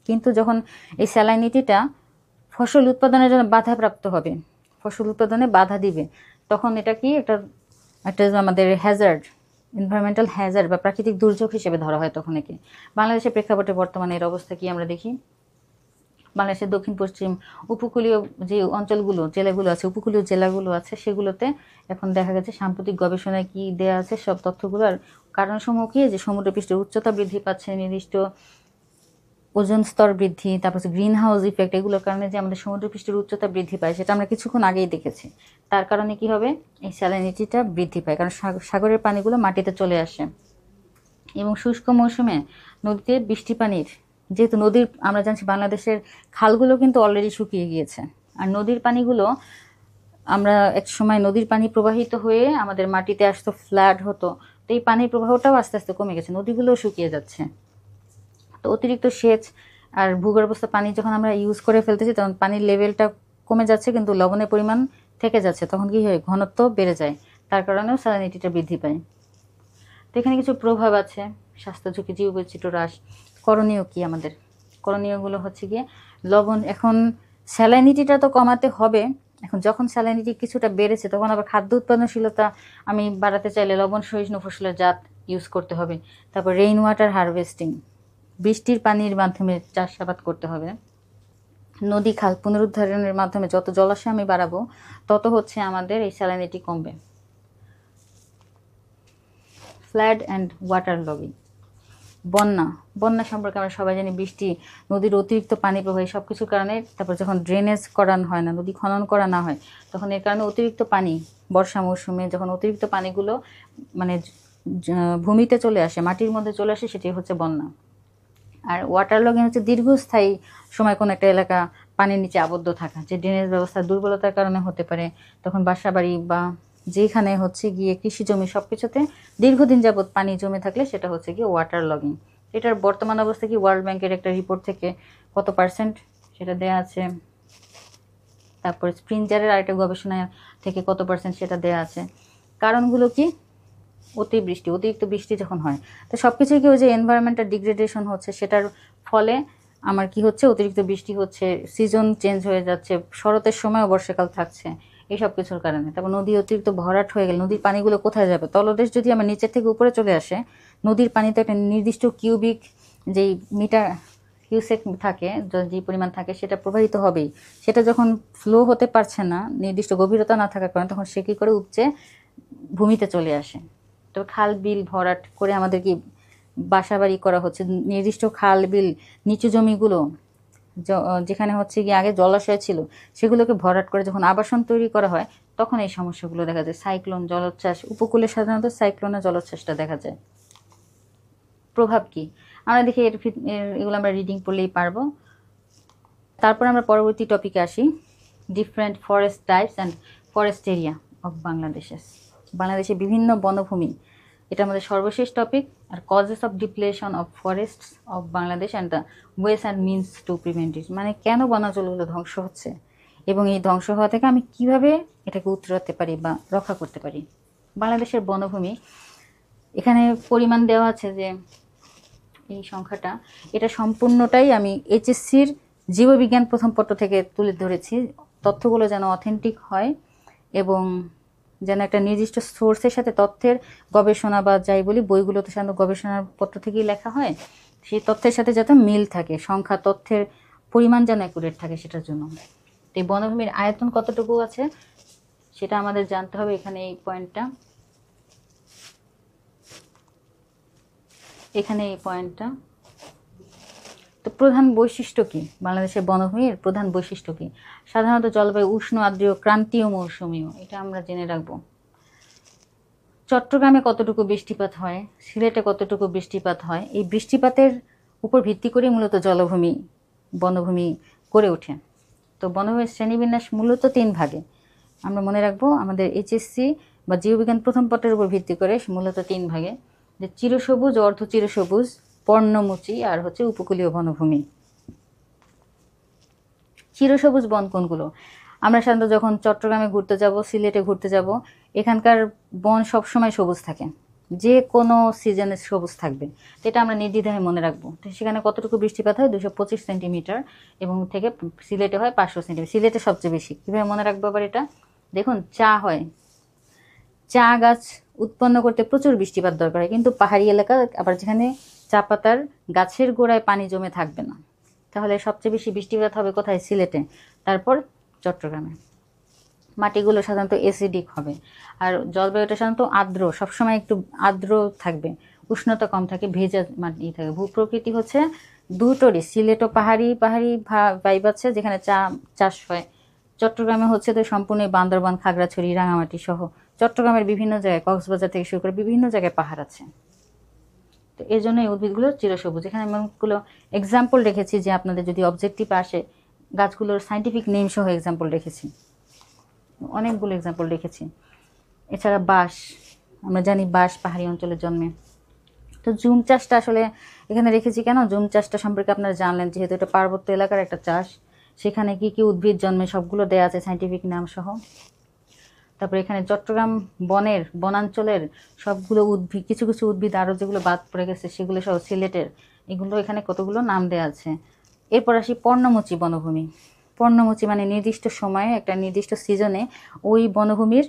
কিন্তু যখন এই স্যালাইনিটিটা ফসল উৎপাদনের জন্য বাধাপ্রাপ্ত হবে, ফসল উৎপাদনে বাধা দিবে, তখন এটা কি একটা আমাদের হ্যাজার্ড, এনভায়রনমেন্টাল হ্যাজার্ড বা প্রাকৃতিক দুর্যোগ হিসেবে ধরা হয় তখন একে। বাংলাদেশের প্রেক্ষাপটে বর্তমানে এর অবস্থা কি আমরা দেখি। বাংলাদেশের দক্ষিণ পশ্চিম উপকূলীয় যে অঞ্চলগুলো, জেলাগুলো আছে, উপকূলীয় জেলাগুলো আছে, সেগুলোতে এখন দেখা গেছে সাম্প্রতিক গবেষণায় কি দেয়া আছে সব তথ্যগুলো। আর কারণসমূহ কি? যে সমুদ্রপৃষ্ঠের উচ্চতা বৃদ্ধি পাচ্ছে, নির্দিষ্ট ওজোন স্তর বৃদ্ধি, তারপর গ্রিন হাউস ইফেক্ট, এগুলোর কারণে যে আমাদের সমুদ্রপৃষ্ঠের উচ্চতা বৃদ্ধি পায় সেটা আমরা কিছুক্ষণ আগেই দেখেছি। তার কারণে কি হবে? এই স্যালিনিটিটা বৃদ্ধি পায়, কারণ সাগরের পানিগুলো মাটিতে চলে আসে। এবং শুষ্ক মৌসুমে নদীতে বৃষ্টি পানির, যেহেতু নদীর, আমরা জানছি বাংলাদেশের খালগুলো কিন্তু অলরেডি শুকিয়ে গিয়েছে, আর নদীর পানিগুলো, আমরা এক সময় নদীর পানি প্রবাহিত হয়ে আমাদের মাটিতে আসতো, ফ্লাড হতো, তো এই পানির প্রবাহটাও আস্তে আস্তে কমে গেছে, নদীগুলোও শুকিয়ে যাচ্ছে। তো অতিরিক্ত সেচ আর ভূগর্ভস্থ পানি যখন আমরা ইউজ করে ফেলতেছি তখন পানির লেভেলটা কমে যাচ্ছে, কিন্তু লবণের পরিমাণ থেকে যাচ্ছে, তখন কি হয়? ঘনত্ব বেড়ে যায়, তার কারণেও স্যালিনিটিটা বৃদ্ধি পায়। তো এখানে কিছু প্রভাব আছে, স্বাস্থ্য ঝুঁকি, জীববৈচিত্র্য হ্রাস। করণীয় কি আমাদের? করণীয়গুলো হচ্ছে গিয়ে লবণ, এখন স্যালাইনিটিটা তো কমাতে হবে। এখন যখন স্যালাইনিটি কিছুটা বেড়েছে তখন আবার খাদ্য উৎপাদনশীলতা আমি বাড়াতে চাইলে লবণ সহিষ্ণু ফসলের জাত ইউজ করতে হবে। তারপর রেইন ওয়াটার হারভেস্টিং, বৃষ্টির পানির মাধ্যমে চাষাবাদ করতে হবে। নদী খাল পুনরুদ্ধারণের মাধ্যমে যত জলাশয় আমি বাড়াবো তত হচ্ছে আমাদের এই স্যালাইনিটি কমবে। Flood and water logging. বন্যা সম্পর্কে আমরা সবাই জানি, বৃষ্টি, নদীর অতিরিক্ত পানি প্রবাহ, সব কিছুর কারণে, তারপর যখন ড্রেনেজ করানো হয় না, নদী খনন করা না হয়, তখন এর কারণে অতিরিক্ত পানি, বর্ষা মৌসুমে যখন অতিরিক্ত পানিগুলো মানে ভূমিতে চলে আসে, মাটির মধ্যে চলে আসে, সেটি হচ্ছে বন্যা। আর ওয়াটার লগিং হচ্ছে দীর্ঘস্থায়ী সময় কোনো একটা এলাকা পানির নিচে আবদ্ধ থাকা, যে ড্রেনেজ ব্যবস্থার দুর্বলতার কারণে হতে পারে। তখন বাসাবাড়ি বা যেখানে হচ্ছে গিয়ে কৃষি জমি সব কিছুতে দীর্ঘদিন যাবৎ পানি জমে থাকলে সেটা হচ্ছে গিয়ে ওয়াটার লগিং। এটার বর্তমান অবস্থা কি, ওয়ার্ল্ড ব্যাংকের একটা রিপোর্ট থেকে কত পার্সেন্ট সেটা দেয়া আছে, তারপর স্প্রিঞ্জারের আরেকটা গবেষণা থেকে কত পার্সেন্ট সেটা দেয়া আছে। কারণগুলো কি, অতিরিক্ত বৃষ্টি যখন হয়, তো সব কিছুই কি ওই যে এনভায়রনমেন্টাল ডিগ্রেডেশন হচ্ছে, সেটার ফলে আমার কি হচ্ছে, অতিরিক্ত বৃষ্টি হচ্ছে, সিজন চেঞ্জ হয়ে যাচ্ছে, শরতের সময়ও বর্ষাকাল থাকছে, এইসব কিছুর কারণে। তারপর নদী অতিরিক্ত ভরাট হয়ে গেলে নদীর পানিগুলো কোথায় যাবে, তলদেশ যদি আমার নিচের থেকে উপরে চলে আসে, নদীর পানিতে একটা নির্দিষ্ট কিউবিক যেই মিটার কিউসেক থাকে, যে পরিমাণ থাকে, সেটা প্রবাহিত হবেই। সেটা যখন ফ্লো হতে পারছে না, নির্দিষ্ট গভীরতা না থাকার কারণে, তখন সে কী করে, উপচে ভূমিতে চলে আসে। তো খাল বিল ভরাট করে আমাদের কি বাসাবাড়ি করা হচ্ছে, নির্দিষ্ট খাল বিল নিচু জমিগুলো যেখানে হচ্ছে গিয়ে আগে জলাশয় ছিল, সেগুলোকে ভরাট করে যখন আবাসন তৈরি করা হয়, তখন এই সমস্যাগুলো দেখা যায়। সাইক্লোন, জলোচ্ছ্বাস, উপকূলে সাধারণত সাইক্লোনের জলোচ্ছ্বাসটা দেখা যায়। প্রভাব কি, আমরা দেখি এগুলো আমরা রিডিং পড়লেই পারবো। তারপর আমরা পরবর্তী টপিকে আসি, different forest types and forest area of বাংলাদেশে বিভিন্ন বনভূমি, এটা আমাদের সর্বশেষ টপিক। আর causes of depletion of forests of Bangladesh and the ways and means to prevent it, মানে কেন বনাঞ্চলগুলো ধ্বংস হচ্ছে এবং এই ধ্বংস হওয়া থেকে আমি কিভাবে এটাকে উতরাতে পারি বা রক্ষা করতে পারি। বাংলাদেশের বনভূমি, এখানে পরিমাণ দেওয়া আছে যে এই সংখ্যাটা, এটা সম্পূর্ণটাই আমি এইচএসসির জীববিজ্ঞান প্রথম পত্র থেকে তুলে ধরেছি। তথ্যগুলো যেন অথেন্টিক হয় এবং যেন একটা নির্দিষ্ট সোর্সের সাথে তথ্যের গবেষণা বা যাই বলি, বইগুলো তো সাধারণত গবেষণার পত্র থেকেই লেখা হয়, সেই তথ্যের সাথে যাতে মিল থাকে, সংখ্যা তথ্যের পরিমাণ যেন অ্যাকুরেট থাকে, সেটার জন্য। তো এই বনভূমির আয়তন কতটুকু আছে সেটা আমাদের জানতে হবে। এখানে এই পয়েন্টটা, তো প্রধান বৈশিষ্ট্য কি, বাংলাদেশের বনভূমির প্রধান বৈশিষ্ট্য কি? সাধারণত জলবায়ু উষ্ণ, আর্দ্র, ক্রান্তীয়, মৌসুমীয়, এটা আমরা জেনে রাখবো। চট্টগ্রামে কতটুকু বৃষ্টিপাত হয়, সিলেটে কতটুকু বৃষ্টিপাত হয়, এই বৃষ্টিপাতের উপর ভিত্তি করে মূলত জলভূমি, বনভূমি গড়ে ওঠে। তো বনভূমির শ্রেণীবিন্যাস মূলত 3 ভাগে আমরা মনে রাখবো। আমাদের এইচএসসি বা জীববিজ্ঞান প্রথম পত্রের উপর ভিত্তি করে মূলত 3 ভাগে, যে চিরসবুজ, অর্ধ চিরসবুজ, পর্ণমোচী আর হচ্ছে উপকূলীয় বনভূমি। চিরসবুজ বন কোনগুলো? আমরা সাধারণত যখন চট্টগ্রামে ঘুরতে যাব, সিলেটে ঘুরতে যাব, এখানকার বন সবসময় সবুজ থাকে, যে কোনো সিজনে সবুজ থাকবে। তো এটা আমরা নির্দ্বিধায় মনে রাখবো। তো সেখানে কতটুকু বৃষ্টিপাত হয়, 225 সেন্টিমিটার, এবং থেকে সিলেটে হয় 500 সেন্টিমিটার। সিলেটে সবচেয়ে বেশি। কীভাবে মনে রাখবো আবার এটা? দেখুন, চা হয়, চা গাছ উৎপন্ন করতে প্রচুর বৃষ্টিপাত দরকার হয়, কিন্তু পাহাড়ি এলাকা আবার যেখানে চা পাতার গাছের গোড়ায় পানি জমে থাকবে না, তাহলে সবচেয়ে বেশি বৃষ্টিপাত হবে কোথায়? সিলেটে, তারপর চট্টগ্রামে। মাটিগুলো সাধারণত অ্যাসিডিক হবে, আর জলবায়ুটা সাধারণত আর্দ্র, সবসময় একটু আর্দ্র থাকবে, উষ্ণতা কম থাকে, ভেজা মাটি থাকে। ভূপ্রকৃতি হচ্ছে দুটোরই, সিলেটও পাহাড়ি ভাইব আছে যেখানে চা চাষ হয়, চট্টগ্রামে হচ্ছে তো সম্পূর্ণ বান্দরবান, খাগড়াছড়ি, রাঙামাটি সহ চট্টগ্রামের বিভিন্ন জায়গায়, কক্সবাজার থেকে শুরু করে বিভিন্ন জায়গায় পাহাড় আছে। তো এই জন্য এই উদ্ভিদগুলো চিরসবুজ। এখানে আমি অনেকগুলো এক্সাম্পল রেখেছি, যে আপনাদের যদি অবজেক্টিভ আসে, গাছগুলোর সাইন্টিফিক নেম সহ এক্সাম্পল রেখেছি, অনেকগুলো এক্সাম্পল রেখেছি। এছাড়া বাঁশ, আমরা জানি বাঁশ পাহাড়ি অঞ্চলে জন্মে। তো জুম চাষটা আসলে এখানে রেখেছি কেন? জুম চাষটা সম্পর্কে আপনারা জানলেন, যেহেতু এটা পার্বত্য এলাকার একটা চাষ, সেখানে কি কি উদ্ভিদ জন্মে সবগুলো দেয়া আছে সাইন্টিফিক নাম সহ। তারপরে এখানে চট্টগ্রাম বনাঞ্চলের সবগুলো উদ্ভিদ, কিছু কিছু উদ্ভিদ আরও যেগুলো বাদ পড়ে গেছে সেগুলো সহ সিলেটের, এগুলো এখানে কতগুলো নাম দেওয়া আছে। এরপর আসি পর্ণমোচী বনভূমি। পর্ণমোচী মানে নির্দিষ্ট সময়ে, একটা নির্দিষ্ট সিজনে ওই বনভূমির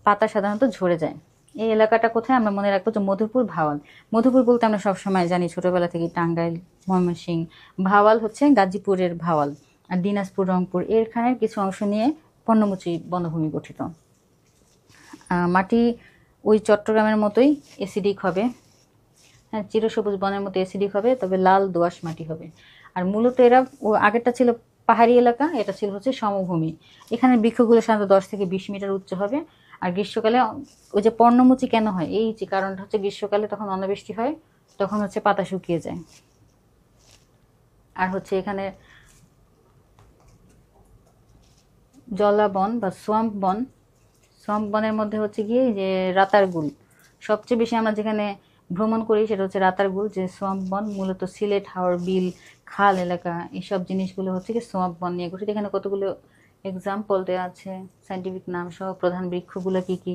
পাতা সাধারণত ঝরে যায়। এই এলাকাটা কোথায়? আমরা মনে রাখবো যে মধুপুর, ভাওয়াল। মধুপুর বলতে আমরা সবসময় জানি ছোটোবেলা থেকে, টাঙ্গাইল, ময়মনসিংহ। ভাওয়াল হচ্ছে গাজীপুরের ভাওয়াল, আর দিনাজপুর, রংপুর, এখানে কিছু অংশ নিয়ে পর্ণমোচী বনভূমি গঠিত। মাটি ওই চট্টগ্রামের মতোই অ্যাসিডিক হবে, হ্যাঁ, চিরসবুজ বনের মতো অ্যাসিডিক হবে, তবে লাল দোআঁশ মাটি হবে। আর মূলত এরা আগেরটা ছিল পাহাড়ি এলাকা, এটা ছিল হচ্ছে সমভূমি। এখানে বৃক্ষগুলো সাধারণত 10 থেকে 20 মিটার উচ্চ হবে। আর গ্রীষ্মকালে ওই যে পর্ণমোচী কেন হয়, এই যে কারণটা হচ্ছে গ্রীষ্মকালে তখন অনাবৃষ্টি হয়, তখন হচ্ছে পাতা শুকিয়ে যায়। আর হচ্ছে এখানে জলাবন বা সোয়াম্প বন, সোয়াম্প বনের মধ্যে হচ্ছে গিয়ে যে রাতারগুল, সবচেয়ে বেশি আমরা যেখানে ভ্রমণ করি সেটা হচ্ছে রাতারগুল, যে সোয়াম্প বন মূলত সিলেট, হাওর বিল, খাল এলাকা, এইসব জিনিসগুলো হচ্ছে কি সোয়াম্প বন নিয়ে গঠিত। এখানে কতগুলো এক্সাম্পল দেওয়া আছে, সাইন্টিফিক নাম সহ, প্রধান বৃক্ষগুলো কি কি,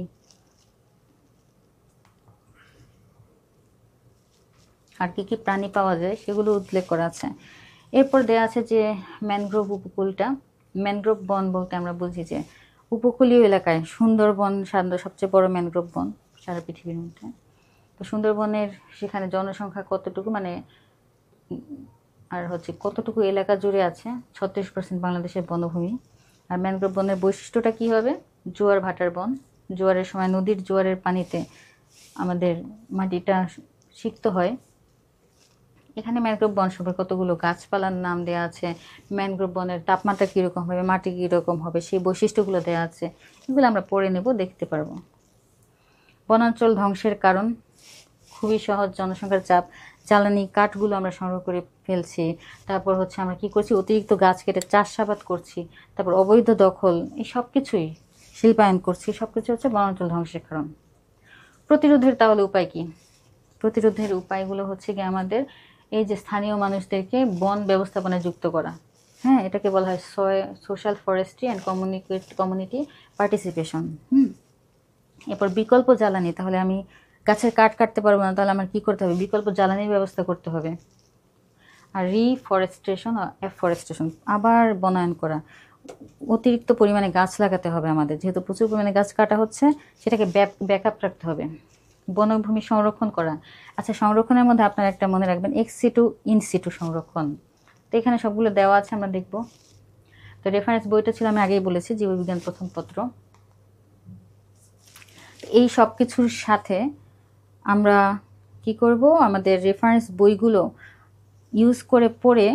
আর কি কি প্রাণী পাওয়া যায় সেগুলো উল্লেখ করা আছে। এরপর দেওয়া আছে যে ম্যানগ্রোভ উপকূলটা। ম্যানগ্রোভ বন বলতে আমরা বুঝি যে উপকূলীয় এলাকায়, সুন্দরবন সাধারণত সবচেয়ে বড় ম্যানগ্রোভ বন সারা পৃথিবীর মধ্যে। তো সুন্দরবনের সেখানে জনসংখ্যা কতটুকু, মানে আর হচ্ছে কতটুকু এলাকা জুড়ে আছে, 36% বাংলাদেশের বনভূমি। আর ম্যানগ্রোভ বনের বৈশিষ্ট্যটা কি হবে, জোয়ার ভাটার বন, জোয়ারের সময় নদীর জোয়ারের পানিতে আমাদের মাটিটা সিক্ত হয়। এখানে ম্যানগ্রোভ বন সম্পর্কে কতগুলো গাছপালার নাম দেওয়া আছে, ম্যানগ্রোভ বনের তাপমাত্রা কীরকম হবে, মাটি কীরকম হবে, সেই বৈশিষ্ট্যগুলো দেওয়া আছে। এগুলো আমরা পড়ে নেব, দেখতে পারবো। বনাঞ্চল ধ্বংসের কারণ খুবই সহজ, জনসংখ্যার চাপ, জ্বালানি কাঠগুলো আমরা সংগ্রহ করে ফেলছি, তারপর হচ্ছে আমরা কি করছি, অতিরিক্ত গাছ কেটে চাষাবাদ করছি, তারপর অবৈধ দখল, এই সব কিছুই শিল্পায়ন করছি, সব কিছু হচ্ছে বনাঞ্চল ধ্বংসের কারণ। প্রতিরোধের তাহলে উপায় কি? প্রতিরোধের উপায়গুলো হচ্ছে কি আমাদের এই যে স্থানীয় মানুষদেরকে বন ব্যবস্থাপনায় যুক্ত করা। হ্যাঁ, এটাকে বলা হয় social forestry and community participation. এরপর বিকল্প জ্বালানি, তাহলে আমি গাছের কাঠ কাটতে পারবো না, তাহলে আমার কি করতে হবে, বিকল্প জ্বালানির ব্যবস্থা করতে হবে। আর রিফরেস্টেশন, এফরেস্টেশন, আবার বনায়ন করা, অতিরিক্ত পরিমাণে গাছ লাগাতে হবে আমাদের, যেহেতু প্রচুর পরিমাণে গাছ কাটা হচ্ছে, সেটাকে ব্যাকআপ রাখতে হবে। বনভূমি সংরক্ষণ করা, আচ্ছা সংরক্ষণের মধ্যে আপনারা একটা মনে রাখবেন, এক্স-সিটু ইন-সিটু সংরক্ষণ। তো এখানে সবগুলো দেওয়া আছে, আমরা দেখব। তো রেফারেন্স বইটা ছিল আমি আগেই বলেছি, জীববিজ্ঞান প্রথম পত্র। এই সব কিছুর সাথে আমরা কি করব, আমাদের রেফারেন্স বইগুলো ইউজ করে পড়ে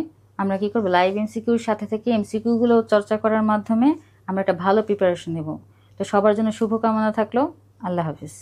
আমরা কি করব, লাইভ এমসিকিউর সাথে থেকে এমসিকিউগুলো চর্চা করার মাধ্যমে আমরা একটা ভালো প্রিপারেশন নেব। তো সবার জন্য শুভকামনা থাকলো। আল্লাহ হাফিজ।